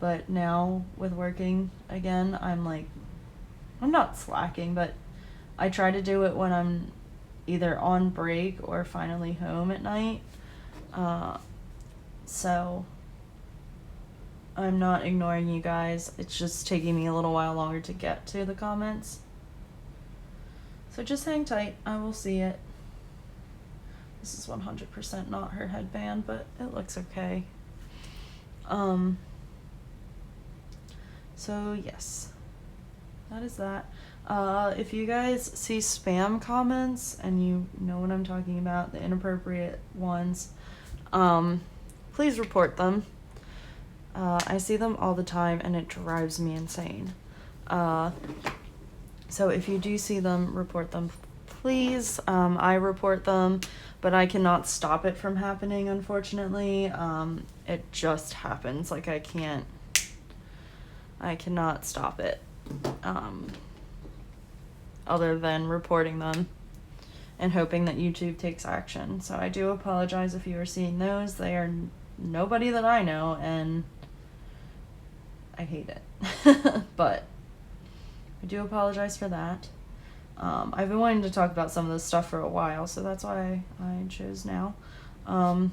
but now with working again, I'm not slacking, but I try to do it when I'm either on break or finally home at night. So I'm not ignoring you guys. It's just taking me a little while longer to get to the comments. So just hang tight. I will see it. This is 100% not her headband, but it looks okay. So yes, that is that. If you guys see spam comments and you know what I'm talking about, the inappropriate ones, please report them. I see them all the time and it drives me insane. So if you do see them, report them, please. I report them, but I cannot stop it from happening, unfortunately. It just happens. Like, I cannot stop it. Other than reporting them and hoping that YouTube takes action. So I do apologize if you are seeing those. They are nobody that I know, and I hate it. But I do apologize for that. I've been wanting to talk about some of this stuff for a while, so that's why I chose now. I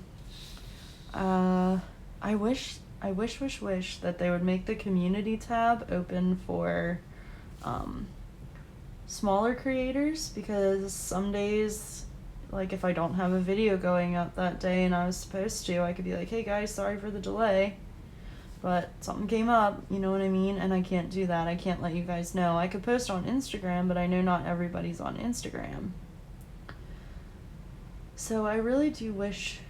wish that they would make the community tab open for smaller creators, because some days, like if I don't have a video going up that day and I was supposed to, I could be like, hey guys, sorry for the delay, but something came up, you know what I mean? And I can't do that. I can't let you guys know. I could post on Instagram, but I know not everybody's on Instagram. So I really do wish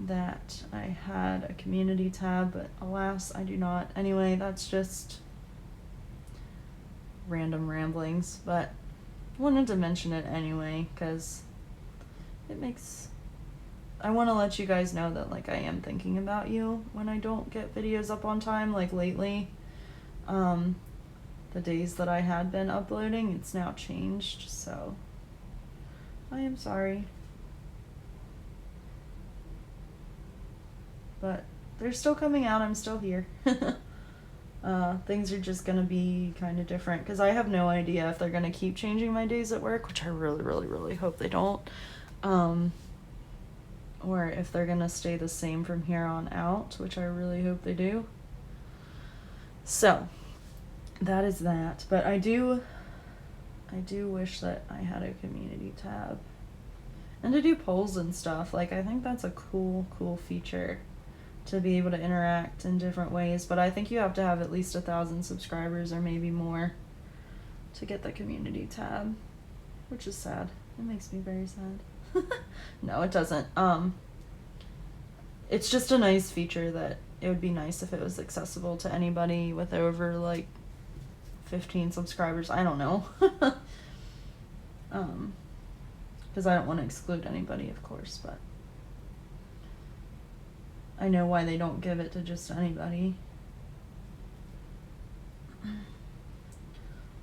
that I had a community tab, but alas, I do not. Anyway, that's just random ramblings, but I wanted to mention it anyway, because I want to let you guys know that, like, I am thinking about you when I don't get videos up on time, like lately. The days that I had been uploading, it's now changed, so I am sorry. But they're still coming out, I'm still here. Things are just gonna be kind of different, because I have no idea if they're gonna keep changing my days at work, which I really, really, really hope they don't. Or if they're gonna stay the same from here on out, which I really hope they do. So, that is that. But I do wish that I had a community tab. And to do polls and stuff, like, I think that's a cool feature, to be able to interact in different ways, but I think you have to have at least 1,000 subscribers or maybe more to get the community tab, which is sad. It makes me very sad. No, it doesn't. It's just a nice feature that it would be nice if it was accessible to anybody with over like 15 subscribers. I don't know. Because I don't want to exclude anybody, of course, but I know why they don't give it to just anybody.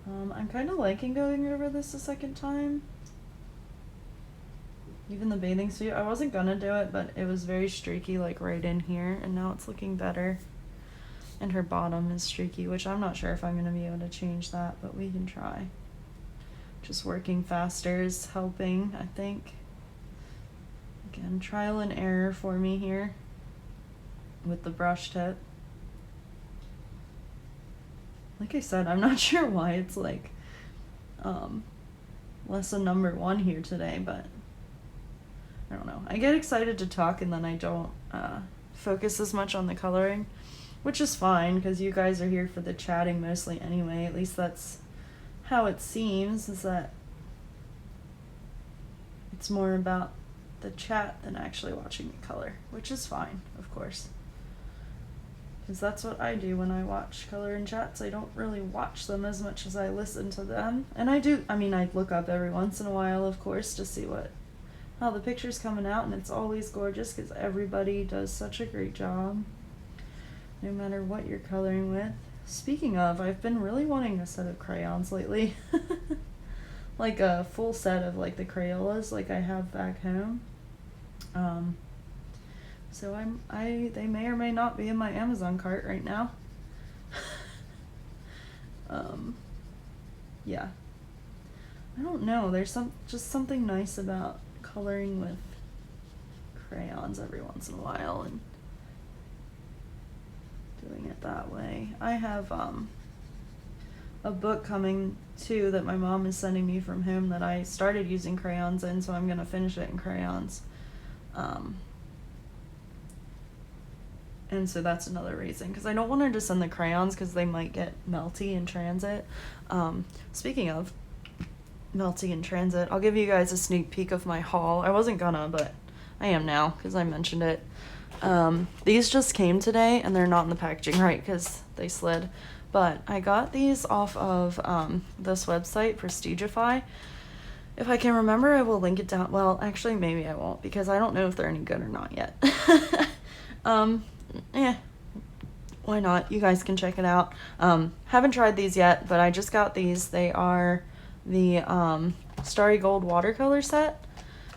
I'm kind of liking going over this a second time. Even the bathing suit, I wasn't gonna do it, but it was very streaky, like right in here, and now it's looking better. And her bottom is streaky, which I'm not sure if I'm gonna be able to change that, but we can try. Just working faster is helping, I think. Again, trial and error for me here with the brush tip. like I said, I'm not sure why it's like lesson number 1 here today, but I don't know. I get excited to talk and then I don't focus as much on the coloring, which is fine because you guys are here for the chatting mostly anyway. At least that's how it seems, is that it's more about the chat than actually watching me color, which is fine, of course. Because that's what I do when I watch coloring chats. I don't really watch them as much as I listen to them. And I do, I mean, I look up every once in a while, of course, to see how the picture's coming out, and it's always gorgeous because everybody does such a great job, no matter what you're coloring with. Speaking of, I've been really wanting a set of crayons lately. Like a full set of like the Crayolas like I have back home. So they may or may not be in my Amazon cart right now. Yeah. I don't know, there's just something nice about coloring with crayons every once in a while and doing it that way. I have a book coming too that my mom is sending me from home that I started using crayons in, so I'm gonna finish it in crayons. And so that's another reason, because I don't want her to send the crayons because they might get melty in transit. Speaking of melty in transit, I'll give you guys a sneak peek of my haul. I wasn't gonna, but I am now because I mentioned it. These just came today and they're not in the packaging right because they slid, but I got these off of this website, Prestigify. If I can remember, I will link it down. Well, actually maybe I won't because I don't know if they're any good or not yet. Why not? You guys can check it out. Haven't tried these yet, but I just got these. They are the Starry Gold watercolor set.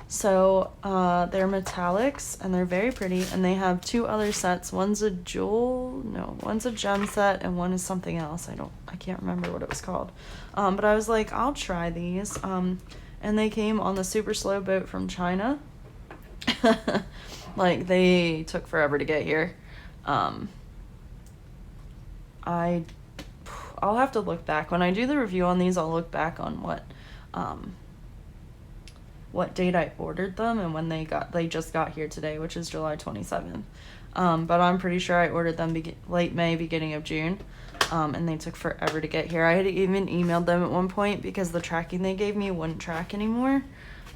So they're metallics and they're very pretty, and they have 2 other sets. One's a gem set and one is something else. I can't remember what it was called. But I was like, I'll try these. And they came on the super slow boat from China. Like they took forever to get here. I'll have to look back when I do the review on these. I'll look back on what date I ordered them and when they just got here today, which is July 27th. But I'm pretty sure I ordered them late May, beginning of June. And they took forever to get here. I had even emailed them at one point because the tracking they gave me wouldn't track anymore.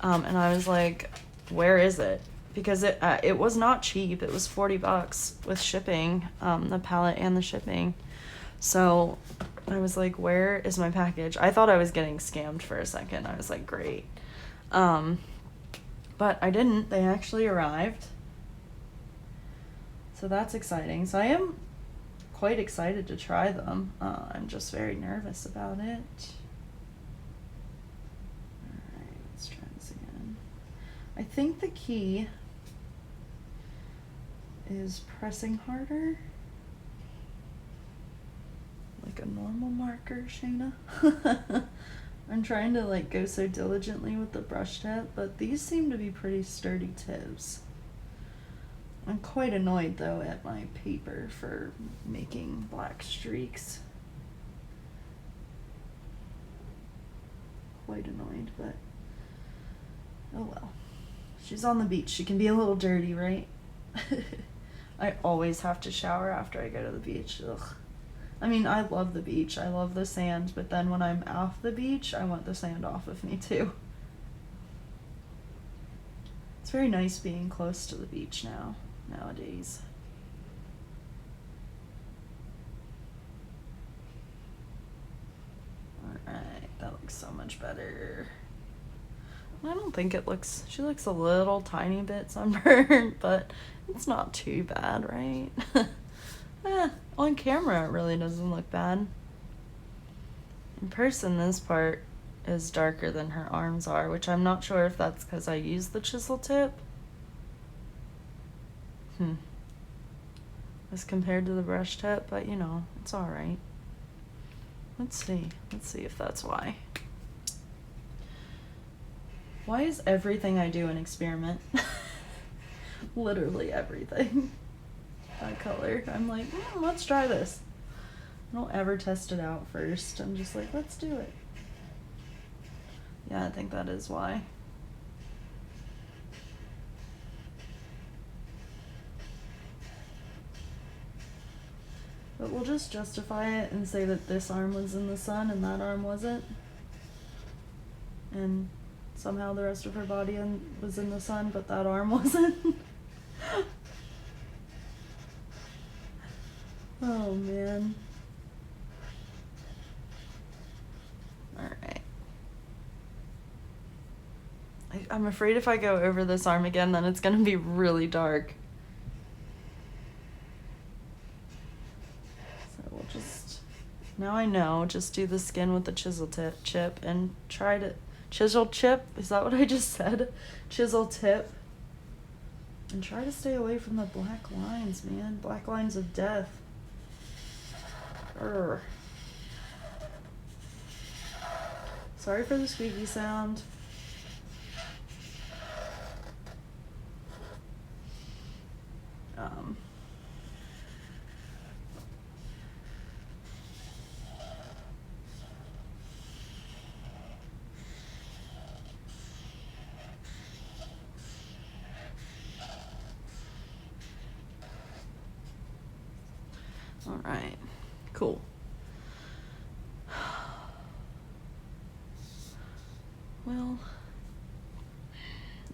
And I was like, where is it? Because it was not cheap. It was $40 with shipping, the pallet and the shipping. So I was like, where is my package? I thought I was getting scammed for a second. I was like, great. But I didn't. They actually arrived. So that's exciting. So I am quite excited to try them. I'm just very nervous about it. Alright, let's try this again. I think the key is pressing harder. Like a normal marker, Shayna. I'm trying to like go so diligently with the brush tip, but these seem to be pretty sturdy tips. I'm quite annoyed though at my paper for making black streaks. Quite annoyed, but oh well. She's on the beach. She can be a little dirty, right? I always have to shower after I go to the beach. Ugh. I mean, I love the beach. I love the sand, but then when I'm off the beach, I want the sand off of me too. It's very nice being close to the beach nowadays. Alright, that looks so much better. I don't think it looks, she looks a little tiny bit sunburned, but it's not too bad, right? On camera it really doesn't look bad. In person this part is darker than her arms are, which I'm not sure if that's because I used the chisel tip. As compared to the brush tip, but you know, it's alright. Let's see if that's why. Why is everything I do an experiment? Literally everything. That color. I'm like, let's try this. I don't ever test it out first. I'm just like, let's do it. Yeah, I think that is why. But we'll just justify it and say that this arm was in the sun and that arm wasn't. And somehow the rest of her body was in the sun, but that arm wasn't. Oh, man. Alright. I'm afraid if I go over this arm again, then it's going to be really dark. So we'll just... Now I know, just do the skin with the chisel chip and try to... Chisel chip? Is that what I just said? Chisel tip. And try to stay away from the black lines, man. Black lines of death. Urgh. Sorry for the squeaky sound. All right, cool. Well,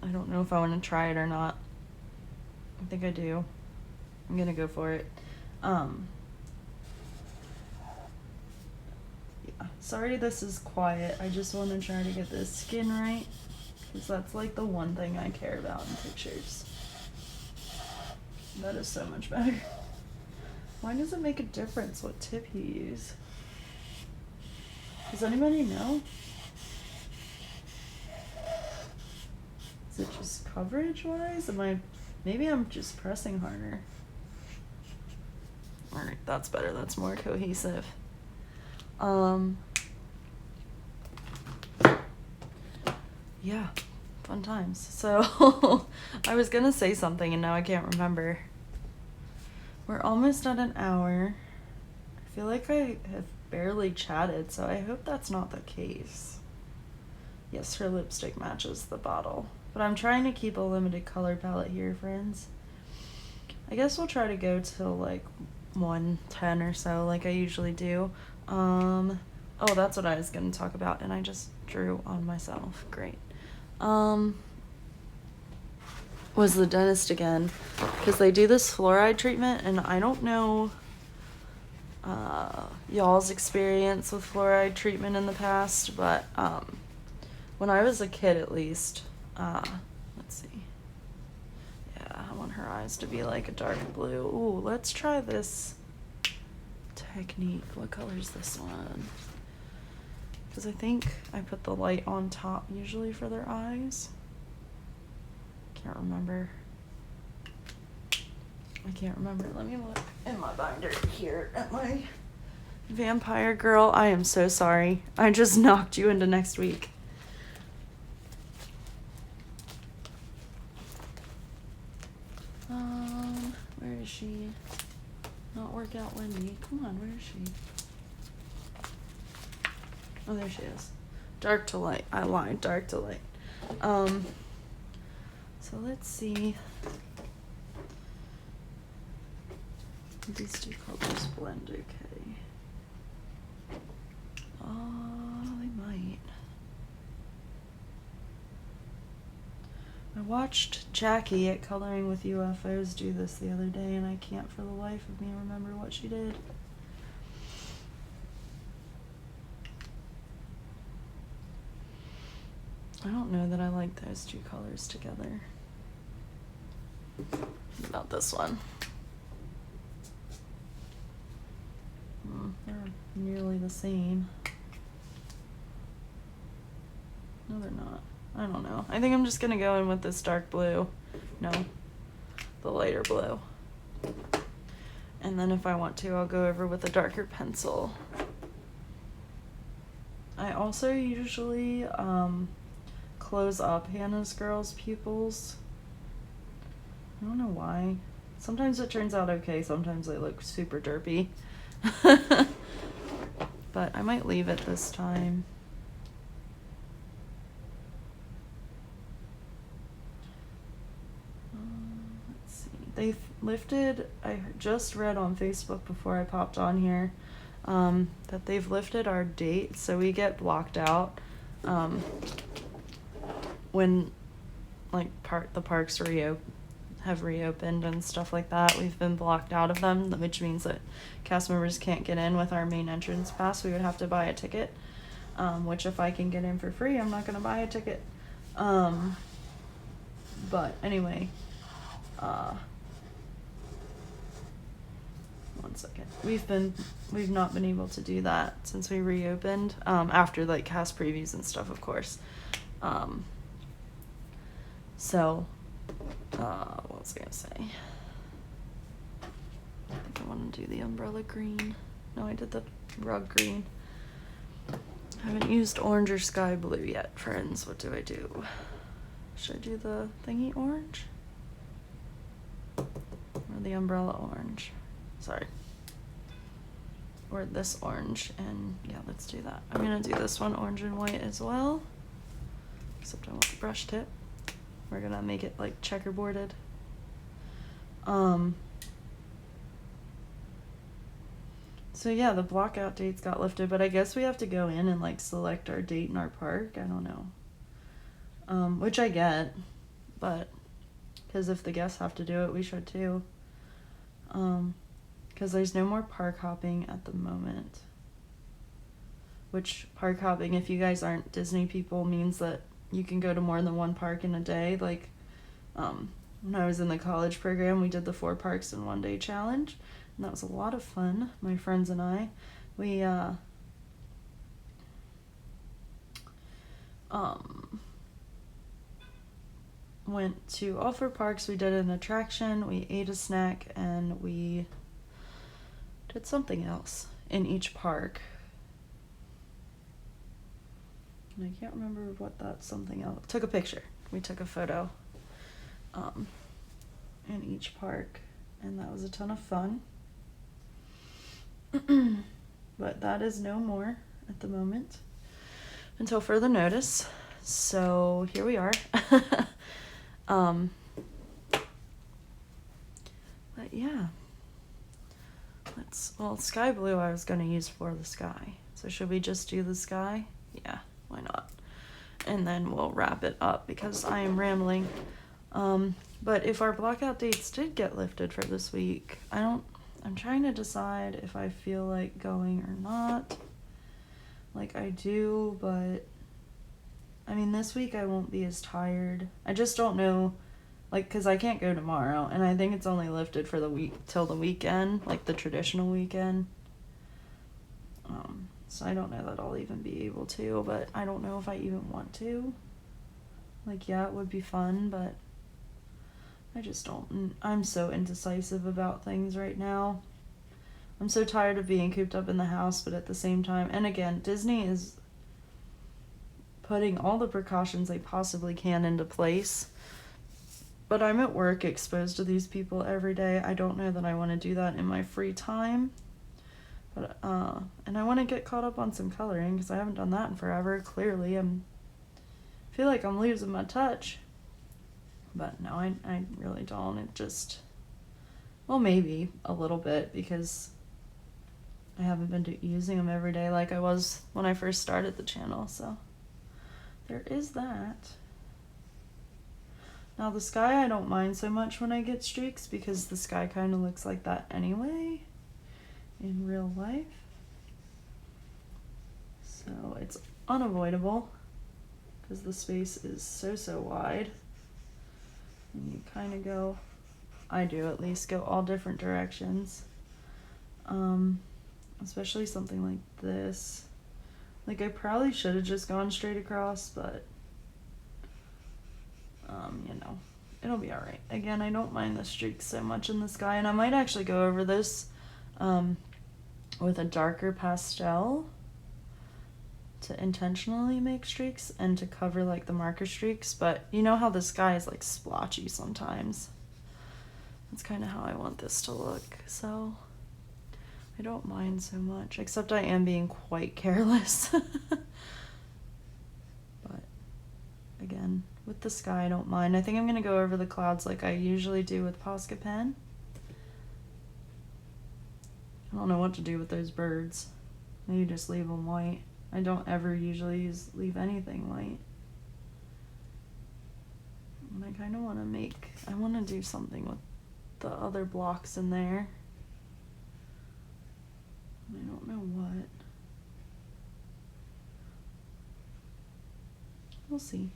I don't know if I want to try it or not. I think I do. I'm gonna go for it. Yeah. Sorry this is quiet. I just want to try to get this skin right, because that's like the one thing I care about in pictures. That is so much better. Why does it make a difference what tip you use? Does anybody know? Is it just coverage-wise? Maybe I'm just pressing harder. Alright, that's better. That's more cohesive. Yeah, fun times. So, I was gonna say something and now I can't remember. We're almost at an hour. I feel like I have barely chatted, so I hope that's not the case. Yes, her lipstick matches the bottle. But I'm trying to keep a limited color palette here, friends. I guess we'll try to go till like 1:10 or so, like I usually do. Oh, that's what I was going to talk about, and I just drew on myself. Great. Was the dentist again, because they do this fluoride treatment, and I don't know y'all's experience with fluoride treatment in the past, but when I was a kid, at least, let's see, yeah, I want her eyes to be like a dark blue. Ooh, let's try this technique. What color is this one? Because I think I put the light on top usually for their eyes. Can't remember. I can't remember. Let me look in my binder here at my vampire girl. I am so sorry. I just knocked you into next week. Where is she? Not workout Wendy. Come on, where is she? Oh, there she is. Dark to light. I lied. Dark to light. So let's see. These two colors blend okay. They might. I watched Jackie at Coloring with UFOs do this the other day, and I can't for the life of me remember what she did. I don't know that I like those two colors together. About this one. They're nearly the same. No, they're not. I don't know. I think I'm just gonna go in with this dark blue. No, the lighter blue. And then if I want to, I'll go over with a darker pencil. I also usually close up Hannah's girl's pupils. I don't know why. Sometimes it turns out okay, sometimes they look super derpy. But I might leave it this time. Let's see. They've lifted, I just read on Facebook before I popped on here, that they've lifted our date, so we get blocked out when like the parks have reopened and stuff like that. We've been blocked out of them, which means that cast members can't get in with our main entrance pass. We would have to buy a ticket, which if I can get in for free, I'm not going to buy a ticket. But anyway, one second. We've not been able to do that since we reopened, after like cast previews and stuff, of course. So, what was I gonna say? I think I want to do the umbrella green. No, I did the rug green. I haven't used orange or sky blue yet, friends. What do I do? Should I do the thingy orange? Or the umbrella orange? Sorry. Or this orange, and yeah, let's do that. I'm gonna do this one orange and white as well. Except I want the brush tip. We're gonna make it like checkerboarded. So yeah, the blockout dates got lifted, but I guess we have to go in and like select our date in our park. I don't know. Which I get, but because if the guests have to do it, we should too. Because there's no more park hopping at the moment. Which park hopping, if you guys aren't Disney people, means that you can go to more than one park in a day. Like, when I was in the college program, we did the 4 parks in 1 day challenge, and that was a lot of fun. My friends and I, we went to all 4 parks. We did an attraction, we ate a snack, and we did something else in each park. And I can't remember what that something else. Took a picture. We took a photo in each park, and that was a ton of fun. But that is no more at the moment until further notice. So here we are. But yeah, sky blue I was going to use for the sky. So should we just do the sky? Yeah, why not? And then we'll wrap it up because I am rambling. But if our blockout dates did get lifted for this week, I'm trying to decide if I feel like going or not. Like I do, but I mean, this week I won't be as tired. I just don't know, like, because I can't go tomorrow, and I think it's only lifted for the week till the weekend, like the traditional weekend. So I don't know that I'll even be able to, but I don't know if I even want to. Like, yeah, it would be fun, but I just don't. I'm so indecisive about things right now. I'm so tired of being cooped up in the house, but at the same time, and again, Disney is putting all the precautions they possibly can into place. But I'm at work exposed to these people every day. I don't know that I want to do that in my free time. But and I want to get caught up on some coloring because I haven't done that in forever. Clearly, I feel like I'm losing my touch. But no, I really don't. It just, well, maybe a little bit because I haven't been using them every day like I was when I first started the channel. So there is that. Now the sky I don't mind so much when I get streaks because the sky kind of looks like that anyway in real life. So it's unavoidable because the space is so wide. And you kind of go, I do at least, go all different directions. Especially something like this. Like I probably should have just gone straight across, but you know, it'll be all right. Again, I don't mind the streaks so much in the sky, and I might actually go over this with a darker pastel to intentionally make streaks and to cover like the marker streaks, but you know how the sky is like splotchy sometimes. That's kind of how I want this to look, so I don't mind so much, except I am being quite careless. But again, with the sky, I don't mind. I think I'm gonna go over the clouds like I usually do with Posca pen. I don't know what to do with those birds. Maybe just leave them white. I don't ever usually leave anything white. And I kind of want to I want to do something with the other blocks in there. I don't know what. We'll see.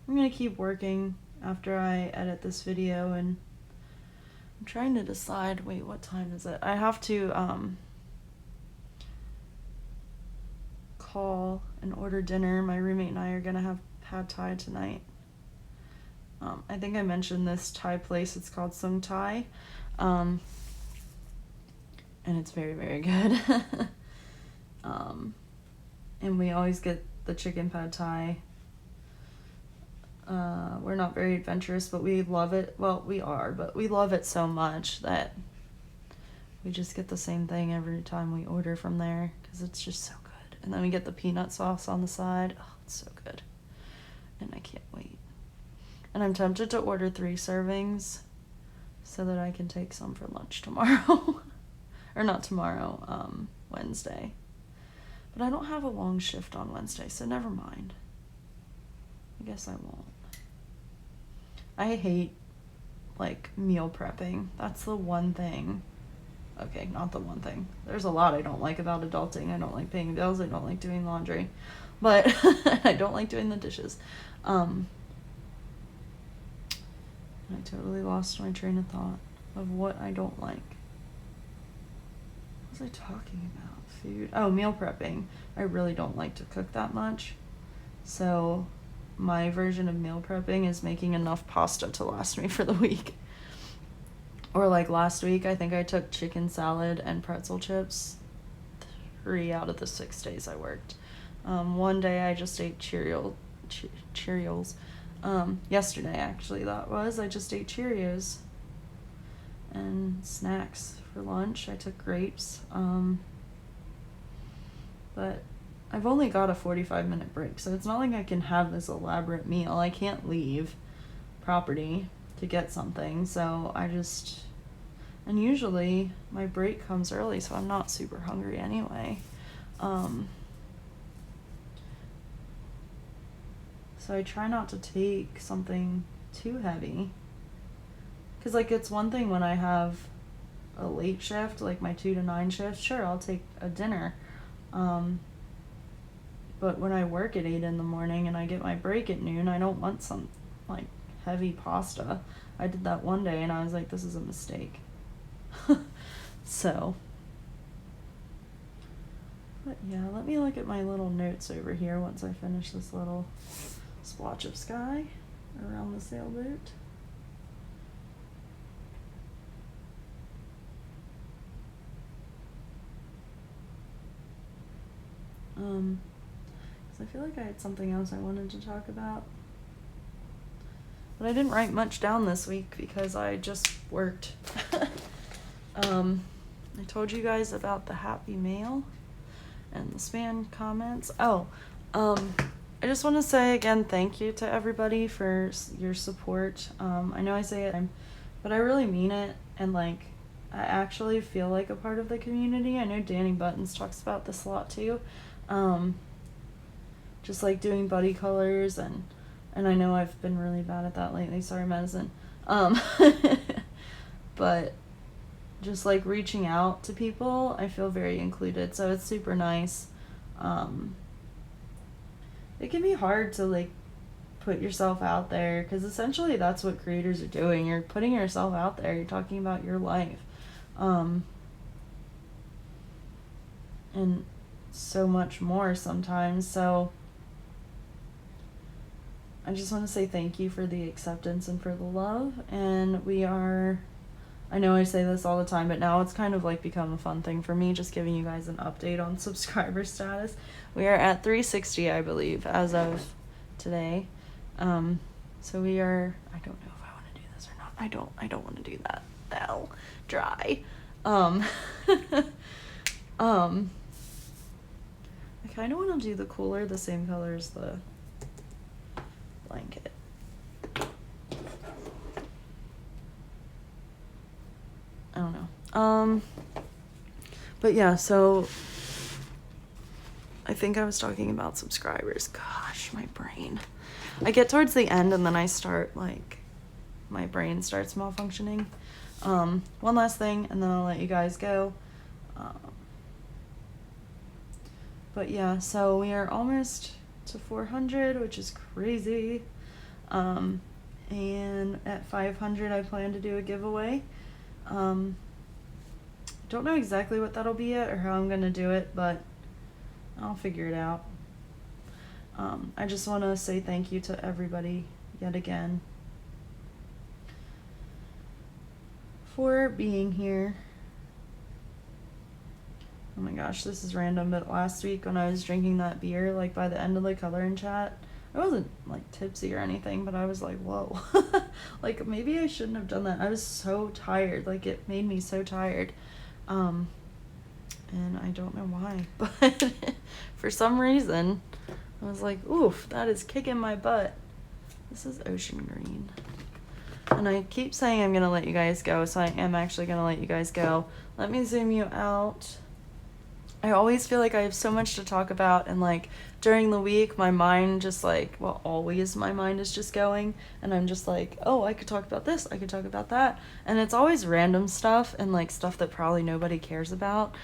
I'm gonna keep working after I edit this video, and I'm trying to decide, wait, what time is it? I have to call and order dinner. My roommate and I are gonna have pad thai tonight. I think I mentioned this Thai place. It's called Sung Thai. And it's very, very good. And we always get the chicken pad thai. We're not very adventurous, but we love it. Well, we are, but we love it so much that we just get the same thing every time we order from there, because it's just so good. And then we get the peanut sauce on the side. Oh, it's so good. And I can't wait. And I'm tempted to order 3 servings so that I can take some for lunch tomorrow. Or not tomorrow, Wednesday. But I don't have a long shift on Wednesday, so never mind. I guess I won't. I hate, like, meal prepping. That's the one thing. Okay, not the one thing. There's a lot I don't like about adulting. I don't like paying bills. I don't like doing laundry. But I don't like doing the dishes. I totally lost my train of thought of what I don't like. What was I talking about? Food. Oh, meal prepping. I really don't like to cook that much. So my version of meal prepping is making enough pasta to last me for the week. Or like last week, I think I took chicken salad and pretzel chips 3 out of the 6 days I worked. One day I just ate Cheerios. Yesterday, actually, I just ate Cheerios and snacks for lunch. I took grapes. But I've only got a 45-minute break, so it's not like I can have this elaborate meal. I can't leave property to get something, so and usually my break comes early, so I'm not super hungry anyway. So I try not to take something too heavy. Because, like, it's one thing when I have a late shift, like my 2 to 9 shift, sure, I'll take a dinner. But when I work at 8 in the morning and I get my break at noon, I don't want some, like, heavy pasta. I did that one day and I was like, this is a mistake. So. But yeah, let me look at my little notes over here once I finish this little splotch of sky around the sailboat. Because I feel like I had something else I wanted to talk about. But I didn't write much down this week because I just worked. I told you guys about the happy mail and the spam comments. I just want to say again, thank you to everybody for your support. I know I say it, but I really mean it, and like, I actually feel like a part of the community. I know Danny Buttons talks about this a lot too. Just like doing buddy colors, and I know I've been really bad at that lately. Sorry, medicine. But just like reaching out to people, I feel very included, so it's super nice. It can be hard to like put yourself out there, because essentially that's what creators are doing. You're putting yourself out there. You're talking about your life. And so much more sometimes. So I just want to say thank you for the acceptance and for the love. And I know I say this all the time, but now it's kind of like become a fun thing for me, just giving you guys an update on subscriber status. We are at 360, I believe, as of today. So we are, I don't know if I want to do this or not. I don't want to do that. That'll dry. I kind of want to do the cooler the same color as the blanket. I don't know. But yeah, so I think I was talking about subscribers. Gosh, my brain. I get towards the end and then I start, like, my brain starts malfunctioning. One last thing and then I'll let you guys go. But yeah, so we are almost to 400, which is crazy. And at 500 I plan to do a giveaway. Don't know exactly what that'll be yet or how I'm gonna do it, but I'll figure it out. I just want to say thank you to everybody yet again for being here. Oh my gosh, this is random, but last week when I was drinking that beer, like by the end of the color and chat, I wasn't like tipsy or anything, but I was like, whoa. Like maybe I shouldn't have done that. I was so tired, like it made me so tired. And I don't know why, but for some reason I was like, oof, that is kicking my butt. This is ocean green. And I keep saying I'm gonna let you guys go, so I am actually gonna let you guys go. Let me zoom you out. I always feel like I have so much to talk about, and like during the week my mind just like, well, always my mind is just going, and I'm just like, oh, I could talk about this, I could talk about that, and it's always random stuff and like stuff that probably nobody cares about.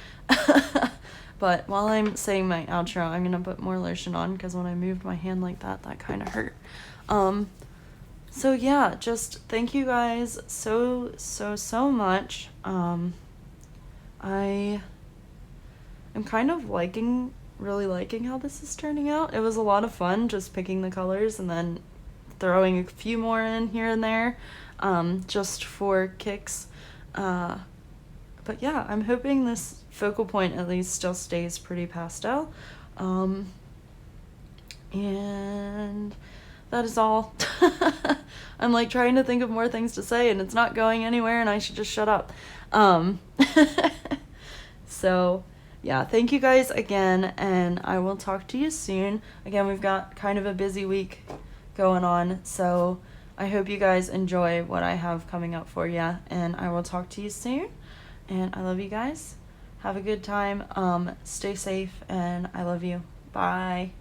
But while I'm saying my outro, I'm gonna put more lotion on because when I moved my hand like that kind of hurt. So yeah, just thank you guys so much. I am kind of really liking how this is turning out. It was a lot of fun just picking the colors and then throwing a few more in here and there, just for kicks. But yeah, I'm hoping this focal point at least still stays pretty pastel. And that is all. I'm like trying to think of more things to say and it's not going anywhere and I should just shut up. So yeah, thank you guys again and I will talk to you soon. Again, we've got kind of a busy week going on, so I hope you guys enjoy what I have coming up for you, and I will talk to you soon. And I love you guys. Have a good time. Stay safe, and I love you. Bye.